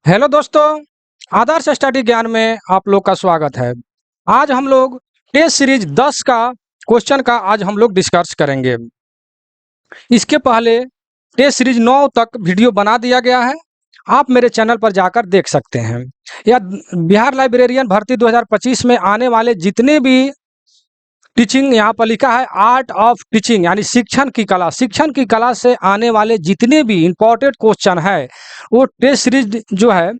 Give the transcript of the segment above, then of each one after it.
Hello दोस्तों, आदर्श study ज्ञान में आप लोग का स्वागत है। आज हम लोग टेस्ट सीरीज 10 का क्वेश्चन का आज हम लोग डिस्कस करेंगे। इसके पहले टेस्ट सीरीज 9 तक वीडियो बना दिया गया है, आप मेरे चैनल पर जाकर देख सकते हैं। या बिहार लाइब्रेरियन भर्ती 2025 में आने वाले जितने भी टीचिंग यहाँ पर लिखा है आर्ट ऑफ टीचिंग यानी शिक्षण की कला से आने वाले जितने भी इंपॉर्टेंट क्वेश्चन है वो टेस्ट सीरीज जो है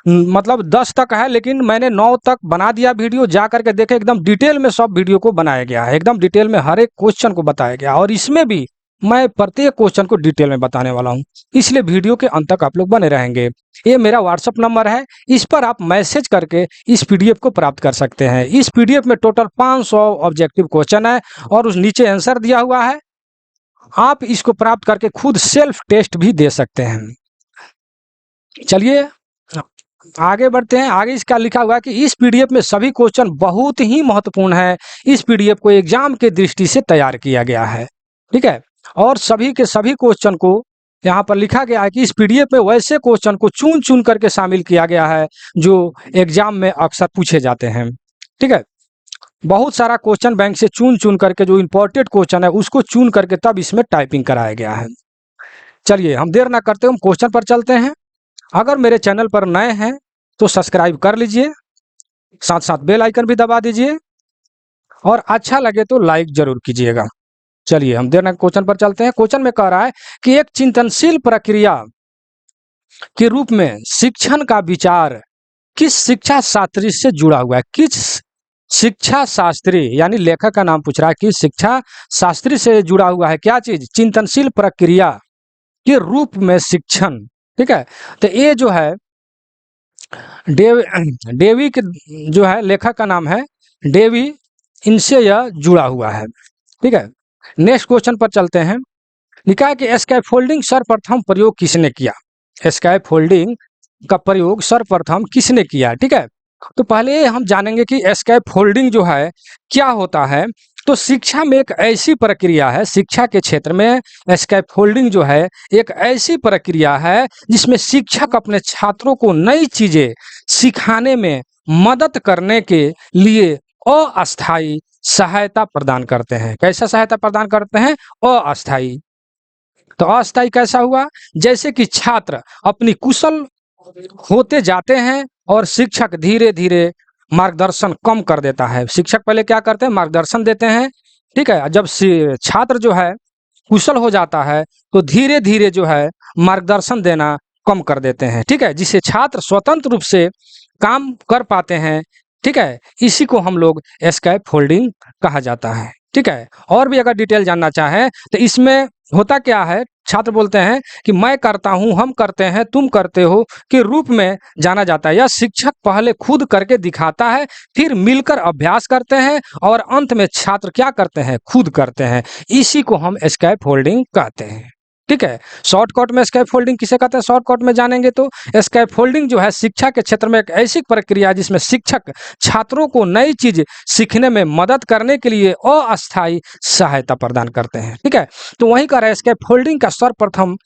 मतलब 10 तक है, लेकिन मैंने 9 तक बना दिया वीडियो। जा करके देखे, एकदम डिटेल में सब वीडियो को बनाया गया है, एकदम डिटेल में हर एक क्वेश्चन को बताया गया और इसमें भी मैं प्रत्येक क्वेश्चन को डिटेल में बताने वाला हूँ, इसलिए वीडियो के अंत तक आप लोग बने रहेंगे। ये मेरा व्हाट्सअप नंबर है, इस पर आप मैसेज करके इस पीडीएफ को प्राप्त कर सकते हैं। इस पीडीएफ में टोटल 500 ऑब्जेक्टिव क्वेश्चन है और उस नीचे आंसर दिया हुआ है। आप इसको प्राप्त करके खुद सेल्फ टेस्ट भी दे सकते हैं। चलिए आगे बढ़ते हैं। आगे इसका लिखा हुआ है कि इस पीडीएफ में सभी क्वेश्चन बहुत ही महत्वपूर्ण है। इस पीडीएफ को एग्जाम के दृष्टि से तैयार किया गया है, ठीक है। और सभी के सभी क्वेश्चन को यहाँ पर लिखा गया है कि इस पीडीएफ में वैसे क्वेश्चन को चुन चुन करके शामिल किया गया है जो एग्जाम में अक्सर पूछे जाते हैं, ठीक है। बहुत सारा क्वेश्चन बैंक से चुन चुन करके जो इंपॉर्टेंट क्वेश्चन है उसको चुन करके तब इसमें टाइपिंग कराया गया है। चलिए हम देर ना करते हम क्वेश्चन पर चलते हैं। अगर मेरे चैनल पर नए हैं तो सब्सक्राइब कर लीजिए, साथ साथ बेल आइकन भी दबा दीजिए और अच्छा लगे तो लाइक जरूर कीजिएगा। चलिए हम देर ना क्वेश्चन पर चलते हैं। क्वेश्चन में कह रहा है कि एक चिंतनशील प्रक्रिया के रूप में शिक्षण का विचार किस शिक्षा शास्त्री से जुड़ा हुआ है। किस शिक्षा शास्त्री यानी लेखक का नाम पूछ रहा है कि शिक्षा शास्त्री से जुड़ा हुआ है क्या चीज, चिंतनशील प्रक्रिया के रूप में शिक्षण, ठीक है। तो ये जो है डेवी के जो है लेखक का नाम है डेवी, इनसे यह जुड़ा हुआ है, ठीक है। नेक्स्ट क्वेश्चन पर चलते हैं। लिखा है कि स्कैफोल्डिंग सर्वप्रथम प्रयोग किसने किया। स्कैफोल्डिंग का प्रयोग सर्वप्रथम किसने किया, ठीक है। तो पहले हम जानेंगे कि स्कैफोल्डिंग जो है क्या होता है। तो शिक्षा में एक ऐसी प्रक्रिया है, शिक्षा के क्षेत्र में स्कैफोल्डिंग जो है एक ऐसी प्रक्रिया है जिसमें शिक्षक अपने छात्रों को नई चीजें सिखाने में मदद करने के लिए अस्थायी सहायता प्रदान करते हैं। कैसा सहायता प्रदान करते हैं, अस्थायी। तो अस्थायी कैसा हुआ, जैसे कि छात्र अपनी कुशल होते जाते हैं और शिक्षक धीरे धीरे मार्गदर्शन कम कर देता है। शिक्षक पहले क्या करते हैं, मार्गदर्शन देते हैं, ठीक है। जब छात्र जो है कुशल हो जाता है तो धीरे धीरे जो है मार्गदर्शन देना कम कर देते हैं, ठीक है, जिससे छात्र स्वतंत्र रूप से काम कर पाते हैं, ठीक है। इसी को हम लोग स्कैफोल्डिंग कहा जाता है, ठीक है। और भी अगर डिटेल जानना चाहें तो इसमें होता क्या है, छात्र बोलते हैं कि मैं करता हूं, हम करते हैं, तुम करते हो के रूप में जाना जाता है। या शिक्षक पहले खुद करके दिखाता है, फिर मिलकर अभ्यास करते हैं और अंत में छात्र क्या करते हैं, खुद करते हैं। इसी को हम स्कैफोल्डिंग कहते हैं, ठीक है। शॉर्टकट में स्कैफोल्डिंग किसे कहते हैं, शॉर्टकट में जानेंगे तो स्कैफोल्डिंग जो है शिक्षा के क्षेत्र में एक ऐसी प्रक्रिया है जिसमें शिक्षक छात्रों को नई चीज सीखने में मदद करने के लिए अस्थायी सहायता प्रदान करते हैं, ठीक है। तो वहीं का है स्कैफोल्डिंग का सर्वप्रथम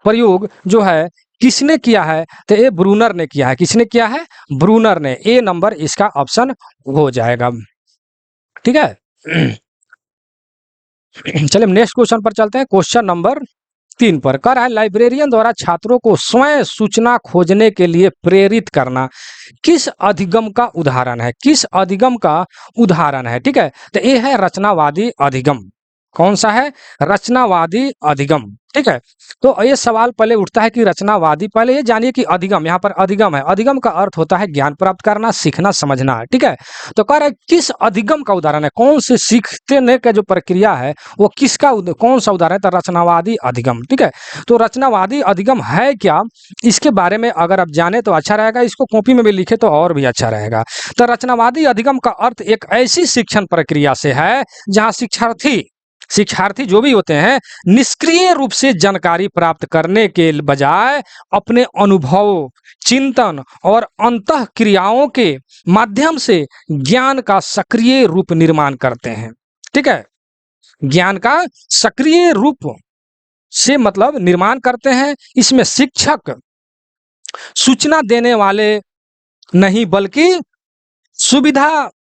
प्रयोग जो है किसने किया है, तो ये ब्रूनर ने किया है। किसने किया है, ब्रूनर ने। ए नंबर इसका ऑप्शन हो जाएगा, ठीक है। चलिए नेक्स्ट क्वेश्चन पर चलते हैं। क्वेश्चन नंबर 3 पर कह रहा है लाइब्रेरियन द्वारा छात्रों को स्वयं सूचना खोजने के लिए प्रेरित करना किस अधिगम का उदाहरण है। किस अधिगम का उदाहरण है, ठीक है। तो ये है रचनावादी अधिगम। कौन सा है, रचनावादी अधिगम, ठीक है। तो ये सवाल पहले उठता है कि रचनावादी, पहले ये जानिए कि अधिगम, यहाँ पर अधिगम है, अधिगम का अर्थ होता है ज्ञान प्राप्त करना, सीखना, समझना, ठीक है। तो कह रहा है किस अधिगम का उदाहरण है, कौन से सीखने का जो प्रक्रिया है वो किसका कौन सा उदाहरण है, तो रचनावादी अधिगम, ठीक है। तो रचनावादी अधिगम है क्या, इसके बारे में अगर आप जाने तो अच्छा रहेगा, इसको कॉपी में भी लिखे तो और भी अच्छा रहेगा। तो रचनावादी अधिगम का अर्थ एक ऐसी शिक्षण प्रक्रिया से है जहां शिक्षार्थी जो भी होते हैं निष्क्रिय रूप से जानकारी प्राप्त करने के बजाय अपने अनुभवों, चिंतन और अंतः क्रियाओं के माध्यम से ज्ञान का सक्रिय रूप निर्माण करते हैं, ठीक है। ज्ञान का सक्रिय रूप से मतलब निर्माण करते हैं। इसमें शिक्षक सूचना देने वाले नहीं बल्कि सुविधा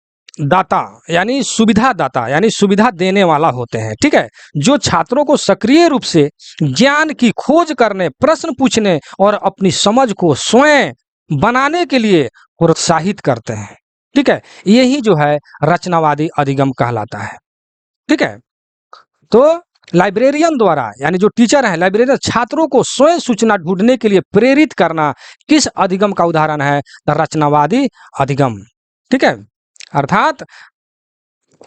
दाता यानी सुविधा देने वाला होते हैं। ठीक है, जो छात्रों को सक्रिय रूप से ज्ञान की खोज करने, प्रश्न पूछने और अपनी समझ को स्वयं बनाने के लिए प्रोत्साहित करते हैं। ठीक है, यही जो है रचनावादी अधिगम कहलाता है। ठीक है, तो लाइब्रेरियन द्वारा यानी जो टीचर है लाइब्रेरियन छात्रों को स्वयं सूचना ढूंढने के लिए प्रेरित करना किस अधिगम का उदाहरण है? रचनावादी अधिगम। ठीक है, अर्थात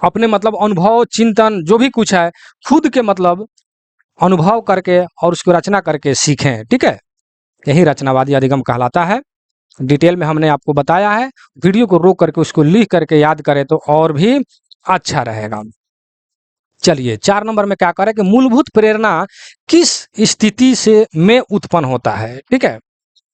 अपने मतलब अनुभव चिंतन जो भी कुछ है खुद के मतलब अनुभव करके और उसको रचना करके सीखें। ठीक है, यही रचनावादी अधिगम कहलाता है। डिटेल में हमने आपको बताया है, वीडियो को रोक करके उसको लिख करके याद करें तो और भी अच्छा रहेगा। चलिए 4 नंबर में क्या करें कि मूलभूत प्रेरणा किस स्थिति से में उत्पन्न होता है? ठीक है,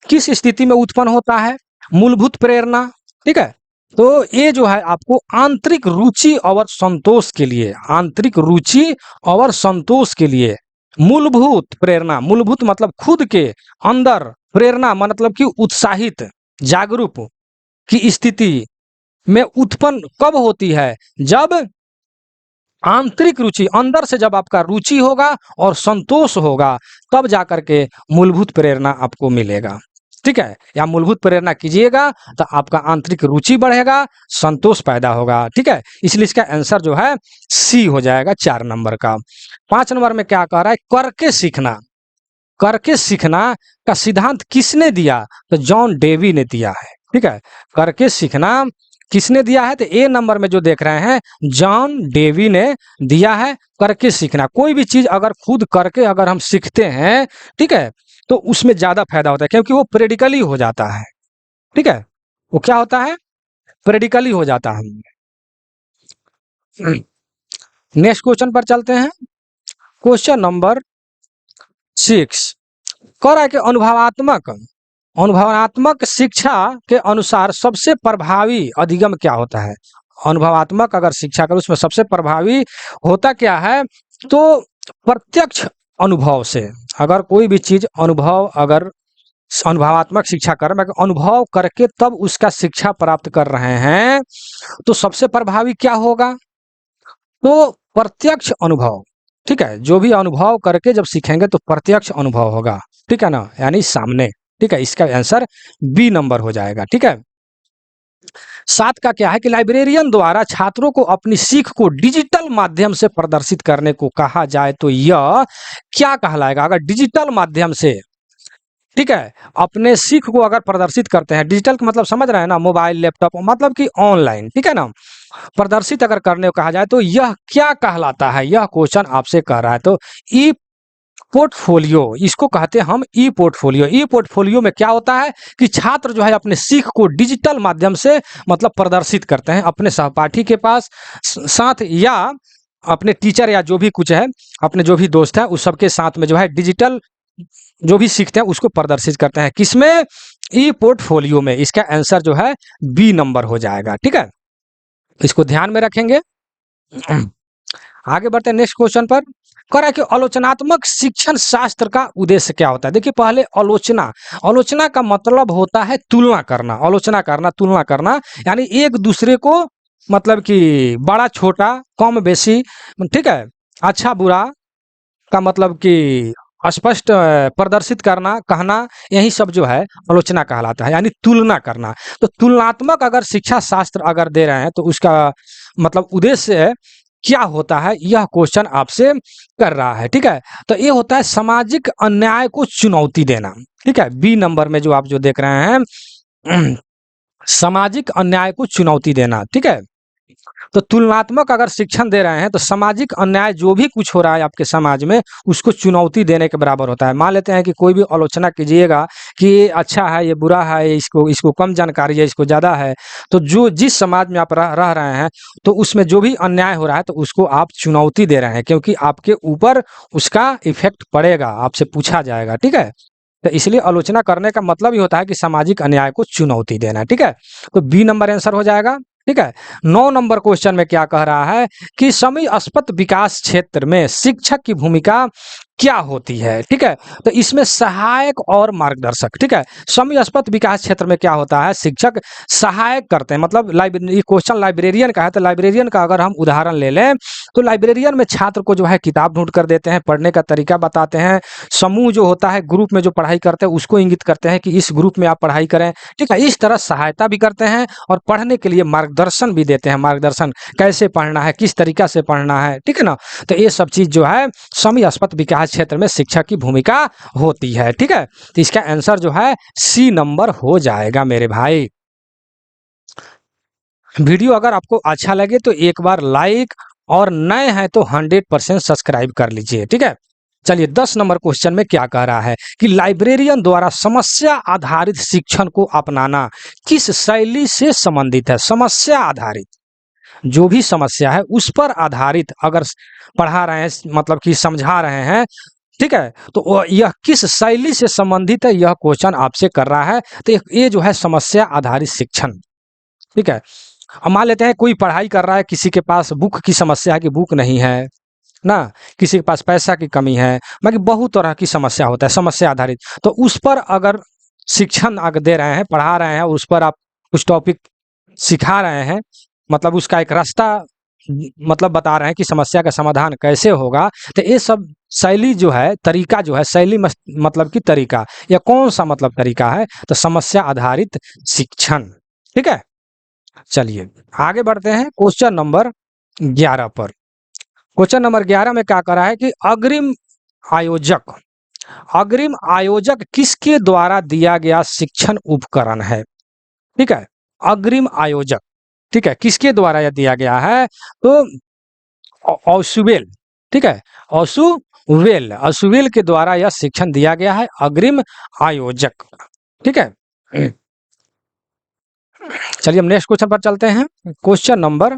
किस स्थिति में उत्पन्न होता है मूलभूत प्रेरणा? ठीक है, तो ये जो है आपको आंतरिक रुचि और संतोष के लिए, आंतरिक रुचि और संतोष के लिए मूलभूत प्रेरणा, मूलभूत मतलब खुद के अंदर, प्रेरणा मतलब कि उत्साहित जागरूक की स्थिति में उत्पन्न कब होती है? जब आंतरिक रुचि अंदर से जब आपका रुचि होगा और संतोष होगा तब जाकर के मूलभूत प्रेरणा आपको मिलेगा। ठीक है, या मूलभूत प्रेरणा कीजिएगा तो आपका आंतरिक रुचि बढ़ेगा, संतोष पैदा होगा। ठीक है, इसलिए इसका आंसर जो है सी हो जाएगा 4 नंबर का। 5 नंबर में क्या कह रहा है? करके सीखना। करके सीखना का सिद्धांत किसने दिया? तो जॉन डेवी ने दिया है। ठीक है, करके सीखना किसने दिया है? तो ए नंबर में जो देख रहे हैं जॉन डेवी ने दिया है करके सीखना। कोई भी चीज अगर खुद करके अगर हम सीखते हैं, ठीक है, तो उसमें ज्यादा फायदा होता है क्योंकि वो प्रेडिकली हो जाता है। ठीक है, वो क्या होता है? प्रेडिकली हो जाता है। नेक्स्ट क्वेश्चन पर चलते हैं। क्वेश्चन नंबर 6 कह रहा है कि अनुभवात्मक शिक्षा के अनुसार सबसे प्रभावी अधिगम क्या होता है? अनुभवात्मक अगर शिक्षा करें उसमें सबसे प्रभावी होता क्या है? तो प्रत्यक्ष अनुभव से, अगर कोई भी चीज अनुभवात्मक शिक्षा कर रहे हैं, अनुभव करके तब उसका शिक्षा प्राप्त कर रहे हैं तो सबसे प्रभावी क्या होगा? तो प्रत्यक्ष अनुभव। ठीक है, जो भी अनुभव करके जब सीखेंगे तो प्रत्यक्ष अनुभव होगा। ठीक है ना, यानी सामने। ठीक है, इसका आंसर बी नंबर हो जाएगा। ठीक है, 7 का क्या है कि लाइब्रेरियन द्वारा छात्रों को अपनी सीख को डिजिटल माध्यम से प्रदर्शित करने को कहा जाए तो यह क्या कहलाएगा? अगर डिजिटल माध्यम से, ठीक है, अपने सीख को अगर प्रदर्शित करते हैं, डिजिटल का मतलब समझ रहे हैं ना, मोबाइल लैपटॉप मतलब कि ऑनलाइन। ठीक है ना, प्रदर्शित अगर करने को कहा जाए तो यह क्या कहलाता है? यह क्वेश्चन आपसे कह रहा है। तो ई पोर्टफोलियो, इसको कहते हैं हम ई पोर्टफोलियो। ई पोर्टफोलियो में क्या होता है कि छात्र जो है अपने सीख को डिजिटल माध्यम से मतलब प्रदर्शित करते हैं अपने सहपाठी के पास, साथ या अपने टीचर या जो भी कुछ है, अपने जो भी दोस्त है उस सबके साथ में जो है डिजिटल जो भी सीखते हैं उसको प्रदर्शित करते हैं। किसमें? ई पोर्टफोलियो में। इसका आंसर जो है बी नंबर हो जाएगा। ठीक है, इसको ध्यान में रखेंगे। आगे बढ़ते हैं नेक्स्ट क्वेश्चन पर। कह रहा है कि आलोचनात्मक शिक्षण शास्त्र का उद्देश्य क्या होता है? देखिए पहले आलोचना का मतलब होता है तुलना करना, आलोचना करना, तुलना करना, यानी एक दूसरे को मतलब कि बड़ा छोटा कम बेसी, ठीक है, अच्छा बुरा का मतलब कि स्पष्ट प्रदर्शित करना, कहना, यही सब जो है आलोचना कहलाता है, यानी तुलना करना। तो तुलनात्मक अगर शिक्षा शास्त्र अगर दे रहे हैं तो उसका मतलब उद्देश्य क्या होता है? यह क्वेश्चन आपसे कर रहा है। ठीक है, तो ये होता है सामाजिक अन्याय को चुनौती देना। ठीक है, बी नंबर में जो आप जो देख रहे हैं सामाजिक अन्याय को चुनौती देना। ठीक है, तो तुलनात्मक अगर शिक्षण दे रहे हैं तो सामाजिक अन्याय जो भी कुछ हो रहा है आपके समाज में उसको चुनौती देने के बराबर होता है। मान लेते हैं कि कोई भी आलोचना कीजिएगा कि ये अच्छा है, ये बुरा है, इसको कम जानकारी है, इसको ज़्यादा है, तो जो जिस समाज में आप रह रहे हैं तो उसमें जो भी अन्याय हो रहा है तो उसको आप चुनौती दे रहे हैं क्योंकि आपके ऊपर उसका इफेक्ट पड़ेगा, आपसे पूछा जाएगा। ठीक है, तो इसलिए आलोचना करने का मतलब ही होता है कि सामाजिक अन्याय को चुनौती देना। ठीक है, तो बी नंबर आंसर हो जाएगा। ठीक है, 9 नंबर क्वेश्चन में क्या कह रहा है कि समयस्पत विकास क्षेत्र में शिक्षक की भूमिका क्या होती है, ठीक है। तो इसमें सहायक और मार्गदर्शक, ठीक है। समयस्पत विकास क्षेत्र में क्या होता है, शिक्षक सहायक करते हैं, मतलब ये क्वेश्चन लाइब्रेरियन का है, तो लाइब्रेरियन का अगर हम उदाहरण ले लें तो लाइब्रेरियन में छात्र को जो है किताब ढूंढ कर देते हैं, पढ़ने का तरीका बताते हैं, समूह जो होता है ग्रुप में जो पढ़ाई करते हैं उसको इंगित करते हैं कि इस ग्रुप में आप पढ़ाई करें, ठीक है। इस तरह सहायता भी करते हैं और पढ़ने के लिए मार्गदर्शन भी देते हैं, मार्गदर्शन कैसे पढ़ना है, किस तरीका से पढ़ना है, ठीक है ना। तो ये सब चीज जो है समयस्पत विकास क्षेत्र में शिक्षक की भूमिका होती है, ठीक है। तो इसका आंसर जो है सी नंबर हो जाएगा मेरे भाई। वीडियो अगर आपको अच्छा लगे तो एक बार लाइक और नए हैं तो 100% सब्सक्राइब कर लीजिए, ठीक है। चलिए 10 नंबर क्वेश्चन में क्या कह रहा है कि लाइब्रेरियन द्वारा समस्या आधारित शिक्षण को अपनाना किस शैली से संबंधित है। समस्या आधारित, जो भी समस्या है उस पर आधारित अगर पढ़ा रहे हैं, मतलब कि समझा रहे हैं, ठीक है, तो यह किस शैली से संबंधित है, यह क्वेश्चन आपसे कर रहा है। तो ये जो है समस्या आधारित शिक्षण, ठीक है। अब मान लेते हैं कोई पढ़ाई कर रहा है, किसी के पास बुक की समस्या है कि बुक नहीं है ना, किसी के पास पैसा की कमी है, बाकी बहुत तरह की समस्या होता है समस्या आधारित। तो उस पर अगर शिक्षण अगर दे रहे हैं, पढ़ा रहे हैं, उस पर आप कुछ टॉपिक सिखा रहे हैं, मतलब उसका एक रास्ता मतलब बता रहे हैं कि समस्या का समाधान कैसे होगा। तो ये सब शैली जो है, तरीका जो है, शैली मतलब कि तरीका, या कौन सा मतलब तरीका है, तो समस्या आधारित शिक्षण, ठीक है। चलिए आगे बढ़ते हैं क्वेश्चन नंबर 11 पर। क्वेश्चन नंबर 11 में क्या करा है कि आयोजक अग्रिम आयोजक किसके द्वारा दिया गया शिक्षण उपकरण है, ठीक है। अग्रिम आयोजक, ठीक है, किसके द्वारा यह दिया गया है, तो ऑसुवेल, ठीक है, ऑसुवेल के द्वारा यह शिक्षण दिया गया है, अग्रिम आयोजक, ठीक है। चलिए हम नेक्स्ट क्वेश्चन पर चलते हैं। क्वेश्चन नंबर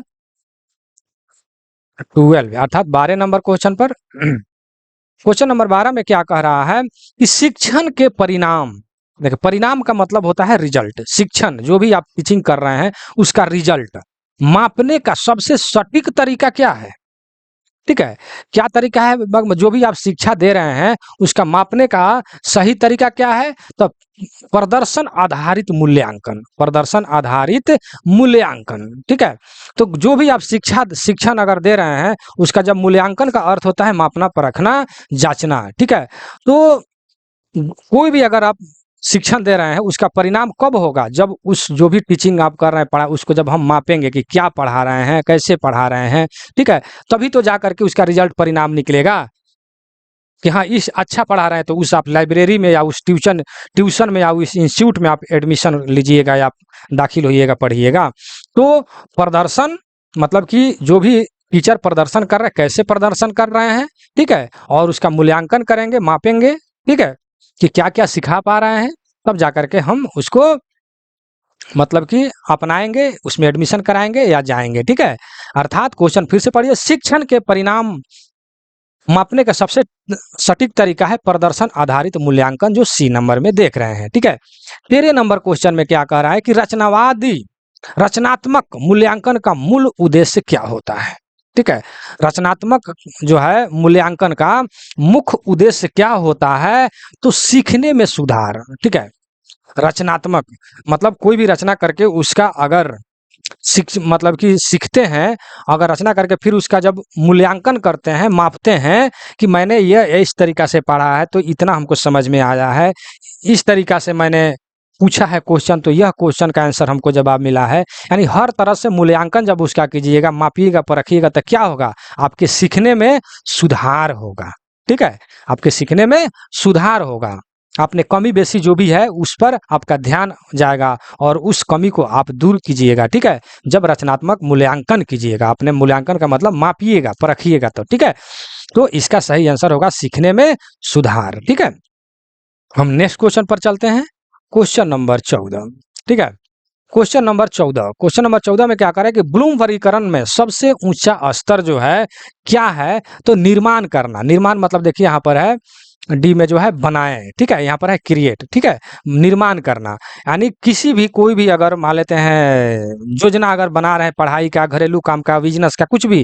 12 अर्थात 12 नंबर क्वेश्चन पर। क्वेश्चन नंबर 12 में क्या कह रहा है कि शिक्षण के परिणाम, देखिए परिणाम का मतलब होता है रिजल्ट, शिक्षण जो भी आप टीचिंग कर रहे हैं उसका रिजल्ट मापने का सबसे सटीक तरीका क्या है, ठीक है। क्या तरीका है, जो भी आप शिक्षा दे रहे हैं उसका मापने का सही तरीका क्या है, तो प्रदर्शन आधारित मूल्यांकन, प्रदर्शन आधारित मूल्यांकन, ठीक है। तो जो भी आप शिक्षण अगर दे रहे हैं उसका जब मूल्यांकन का अर्थ होता है मापना, परखना, जांचना, ठीक है। तो कोई भी अगर आप शिक्षण दे रहे हैं उसका परिणाम कब होगा, जब उस जो भी टीचिंग आप कर रहे हैं, पढ़ा, उसको जब हम मापेंगे कि क्या पढ़ा रहे हैं, कैसे पढ़ा रहे हैं, ठीक है, तभी तो जा करके उसका रिजल्ट परिणाम निकलेगा कि हाँ इस अच्छा पढ़ा रहे हैं। तो उस आप लाइब्रेरी में या उस ट्यूशन में या उस इंस्टीट्यूट में आप एडमिशन लीजिएगा या आप दाखिल होइएगा, पढ़िएगा। तो प्रदर्शन मतलब कि जो भी टीचर प्रदर्शन कर रहे हैं, कैसे प्रदर्शन कर रहे हैं, ठीक है, और उसका मूल्यांकन करेंगे, मापेंगे, ठीक है, कि क्या क्या सिखा पा रहे हैं, तब जाकर के हम उसको मतलब कि अपनाएंगे, उसमें एडमिशन कराएंगे या जाएंगे, ठीक है। अर्थात क्वेश्चन फिर से पढ़िए, शिक्षण के परिणाम मापने का सबसे सटीक तरीका है प्रदर्शन आधारित मूल्यांकन, जो सी नंबर में देख रहे हैं, ठीक है। 13 नंबर क्वेश्चन में क्या कह रहा है कि रचनात्मक मूल्यांकन का मूल उद्देश्य क्या होता है, ठीक है। रचनात्मक जो है मूल्यांकन का मुख्य उद्देश्य क्या होता है, तो सीखने में सुधार, ठीक है। रचनात्मक मतलब कोई भी रचना करके उसका अगर मतलब कि सीखते हैं, अगर रचना करके फिर उसका जब मूल्यांकन करते हैं, मापते हैं कि मैंने ये इस तरीका से पढ़ा है तो इतना हमको समझ में आया है, इस तरीका से मैंने पूछा है क्वेश्चन तो यह क्वेश्चन का आंसर हमको जवाब मिला है। यानी हर तरह से मूल्यांकन जब उसका कीजिएगा, मापिएगा, परखिएगा, तो क्या होगा, आपके सीखने में सुधार होगा, ठीक है, आपके सीखने में सुधार होगा। आपने कमी बेसी जो भी है उस पर आपका ध्यान जाएगा और उस कमी को आप दूर कीजिएगा, ठीक है, जब रचनात्मक मूल्यांकन कीजिएगा। आपने मूल्यांकन का मतलब मापिएगा, परखिएगा, तो ठीक है। तो इसका सही आंसर होगा सीखने में सुधार, ठीक है। हम नेक्स्ट क्वेश्चन पर चलते हैं, क्वेश्चन नंबर 14, ठीक है। क्वेश्चन नंबर 14 में क्या करें कि ब्लूम वर्गीकरण में सबसे ऊंचा स्तर जो है क्या है, तो निर्माण करना। निर्माण मतलब देखिए यहाँ पर है डी में जो है बनाए, ठीक है, यहाँ पर है क्रिएट, ठीक है, निर्माण करना। यानी किसी भी कोई भी अगर मान लेते हैं योजना अगर बना रहे हैं, पढ़ाई का, घरेलू काम का, बिजनेस का, कुछ भी,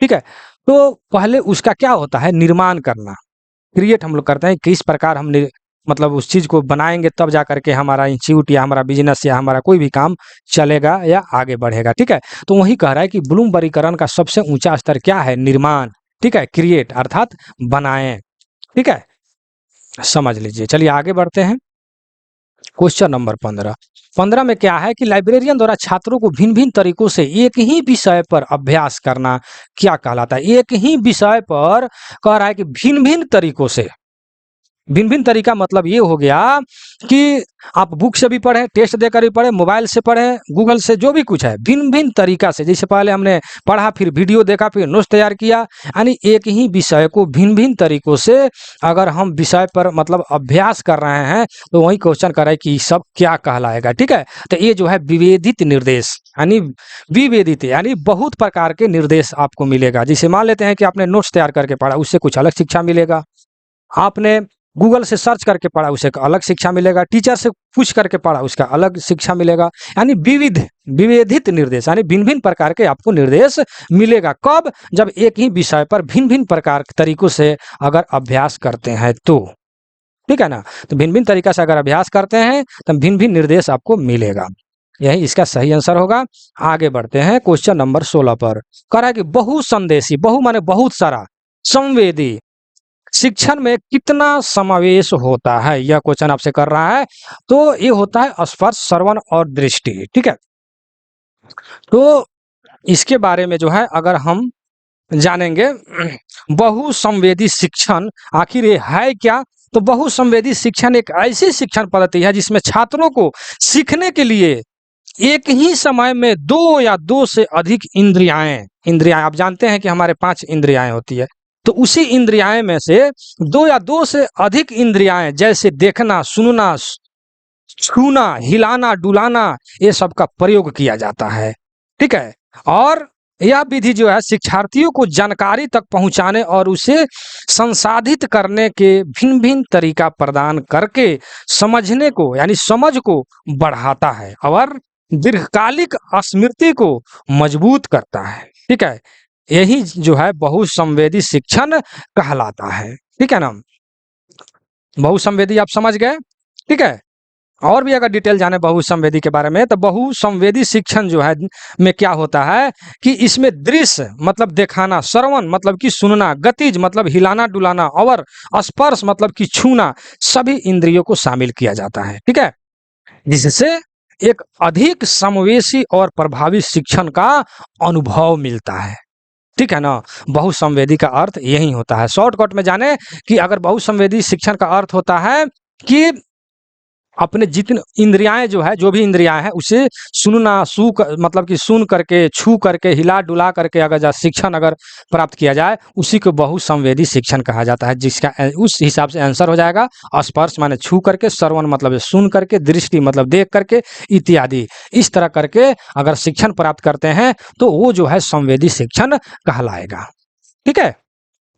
ठीक है, तो पहले उसका क्या होता है, निर्माण करना, क्रिएट हम लोग करते हैं, किस प्रकार हम मतलब उस चीज़ को बनाएंगे तब जा करके हमारा इंस्टीट्यूट या हमारा बिजनेस या हमारा कोई भी काम चलेगा या आगे बढ़ेगा। ठीक है, तो वही कह रहा है कि ब्लूमबर्गीकरण का सबसे ऊंचा स्तर क्या है? निर्माण। ठीक है, क्रिएट अर्थात बनाएं। ठीक है, समझ लीजिए। चलिए आगे बढ़ते हैं। क्वेश्चन नंबर 15 में क्या है कि लाइब्रेरियन द्वारा छात्रों को भिन्न भिन्न तरीकों से एक ही विषय पर अभ्यास करना क्या कहलाता है? एक ही विषय पर कह रहा है कि भिन्न भिन्न तरीकों से। भिन्न भिन्न तरीका मतलब ये हो गया कि आप बुक से भी पढ़ें, टेस्ट देकर भी पढ़ें, मोबाइल से पढ़ें, गूगल से, जो भी कुछ है भिन्न भिन्न तरीका से। जैसे पहले हमने पढ़ा, फिर वीडियो देखा, फिर नोट्स तैयार किया, यानी एक ही विषय को भिन्न भिन्न तरीकों से अगर हम विषय पर मतलब अभ्यास कर रहे हैं तो वही क्वेश्चन कर रहा है कि सब क्या कहलाएगा। ठीक है, तो ये जो है विवेदित निर्देश, यानी विवेदित यानी बहुत प्रकार के निर्देश आपको मिलेगा। जैसे मान लेते हैं कि आपने नोट्स तैयार करके पढ़ा, उससे कुछ अलग शिक्षा मिलेगा। आपने गूगल से सर्च करके पढ़ा, उसे एक अलग शिक्षा मिलेगा। टीचर से पूछ करके पढ़ा, उसका अलग शिक्षा मिलेगा। यानी विविधित निर्देश, यानी भिन्न भिन्न प्रकार के आपको निर्देश मिलेगा। कब? जब एक ही विषय पर भिन्न भिन्न प्रकार के तरीकों से अगर अभ्यास करते हैं तो। ठीक है ना, तो भिन्न भिन्न तरीका से अगर अभ्यास करते हैं तो भिन्न भिन्न निर्देश आपको मिलेगा। यही इसका सही आंसर होगा। आगे बढ़ते हैं क्वेश्चन नंबर 16 पर। कह रहा है कि बहुसंदेशी, बहु माने बहुत सारा, संवेदी शिक्षण में कितना समावेश होता है? यह क्वेश्चन आपसे कर रहा है। तो ये होता है स्पर्श, श्रवण और दृष्टि। ठीक है, तो इसके बारे में जो है अगर हम जानेंगे बहुसंवेदी शिक्षण आखिर ये है क्या, तो बहुसंवेदी शिक्षण एक ऐसी शिक्षण पद्धति है जिसमें छात्रों को सीखने के लिए एक ही समय में दो या दो से अधिक इंद्रियाएं आप जानते हैं कि हमारे 5 इंद्रियाएं होती है, तो उसी इंद्रियाएं में से दो या दो से अधिक इंद्रियाएं, जैसे देखना, सुनना, छूना, हिलाना, डुलाना, ये सब का प्रयोग किया जाता है। ठीक है, और यह विधि जो है शिक्षार्थियों को जानकारी तक पहुंचाने और उसे संसाधित करने के भिन्न भिन्न तरीका प्रदान करके समझने को यानी समझ को बढ़ाता है और दीर्घकालिक स्मृति को मजबूत करता है। ठीक है, यही जो है बहुसंवेदी शिक्षण कहलाता है। ठीक है ना, बहुसंवेदी आप समझ गए। ठीक है, और भी अगर डिटेल जाने बहुसंवेदी के बारे में तो बहुसंवेदी शिक्षण जो है में क्या होता है कि इसमें दृश्य मतलब दिखाना, श्रवण मतलब कि सुनना, गतिज मतलब हिलाना डुलाना और स्पर्श मतलब कि छूना, सभी इंद्रियों को शामिल किया जाता है। ठीक है, जिससे एक अधिक समावेशी और प्रभावी शिक्षण का अनुभव मिलता है। ठीक है ना, बहुसंवेदी का अर्थ यही होता है। शॉर्टकट में जाने कि अगर बहुसंवेदी शिक्षण का अर्थ होता है कि अपने जितने इंद्रियाएं जो है, जो भी इंद्रियाएं हैं, उसे सुनना, मतलब कि सुन करके, छू करके, हिला डुला करके अगर शिक्षण अगर प्राप्त किया जाए, उसी को बहुसंवेदी शिक्षण कहा जाता है। जिसका उस हिसाब से आंसर हो जाएगा स्पर्श माने छू करके, श्रवण मतलब सुन करके, दृष्टि मतलब देख करके, इत्यादि। इस तरह करके अगर शिक्षण प्राप्त करते हैं तो वो जो है संवेदी शिक्षण कहलाएगा। ठीक है,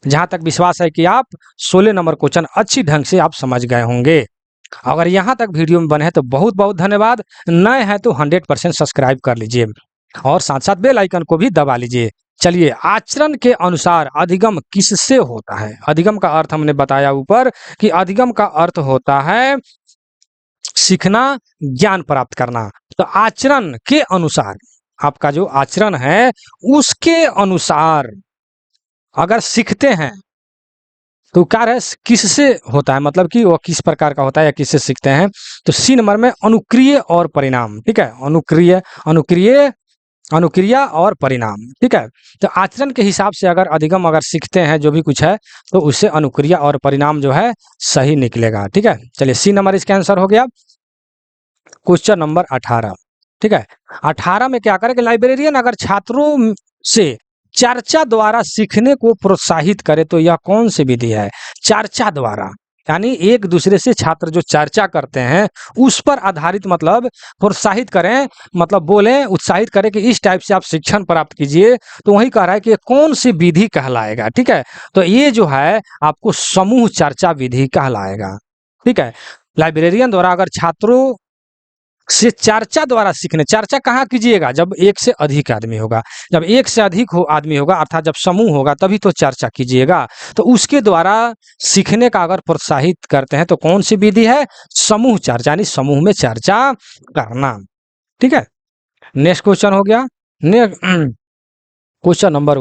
जहां तक विश्वास है कि आप 16 नंबर क्वेश्चन अच्छी ढंग से आप समझ गए होंगे। अगर यहाँ तक वीडियो में बने हैं तो बहुत बहुत धन्यवाद। नए हैं तो 100% सब्सक्राइब कर लीजिए और साथ साथ बेल आइकन को भी दबा लीजिए। चलिए, आचरण के अनुसार अधिगम किससे होता है? अधिगम का अर्थ हमने बताया ऊपर कि अधिगम का अर्थ होता है सीखना, ज्ञान प्राप्त करना। तो आचरण के अनुसार, आपका जो आचरण है उसके अनुसार अगर सीखते हैं तो कार्य किससे होता है, मतलब कि वो किस प्रकार का होता है या किससे सीखते हैं? तो सी नंबर में अनुक्रिय और परिणाम। ठीक है, अनुक्रिया और परिणाम। ठीक है, तो आचरण के हिसाब से अगर अधिगम अगर सीखते हैं जो भी कुछ है तो उससे अनुक्रिया और परिणाम जो है सही निकलेगा। ठीक है, चलिए सी नंबर इसका आंसर हो गया। Question number 18। ठीक है, 18 में क्या करें कि लाइब्रेरियन अगर छात्रों से चर्चा द्वारा सीखने को प्रोत्साहित करे तो यह कौन सी विधि है? चर्चा द्वारा, यानी एक दूसरे से छात्र जो चर्चा करते हैं उस पर आधारित, मतलब प्रोत्साहित करें, मतलब बोलें, उत्साहित करें कि इस टाइप से आप शिक्षण प्राप्त कीजिए, तो वही कह रहा है कि कौन सी विधि कहलाएगा। ठीक है, तो ये जो है आपको समूह चर्चा विधि कहलाएगा। ठीक है, लाइब्रेरियन द्वारा अगर छात्रों से चर्चा द्वारा सीखने। चर्चा कहाँ कीजिएगा? जब एक से अधिक आदमी होगा। जब एक से अधिक आदमी होगा अर्थात जब समूह होगा तभी तो चर्चा कीजिएगा। तो उसके द्वारा सीखने का अगर प्रोत्साहित करते हैं तो कौन सी विधि है? समूह चर्चा, यानी समूह में चर्चा करना। ठीक है, नेक्स्ट क्वेश्चन हो गया। क्वेश्चन नंबर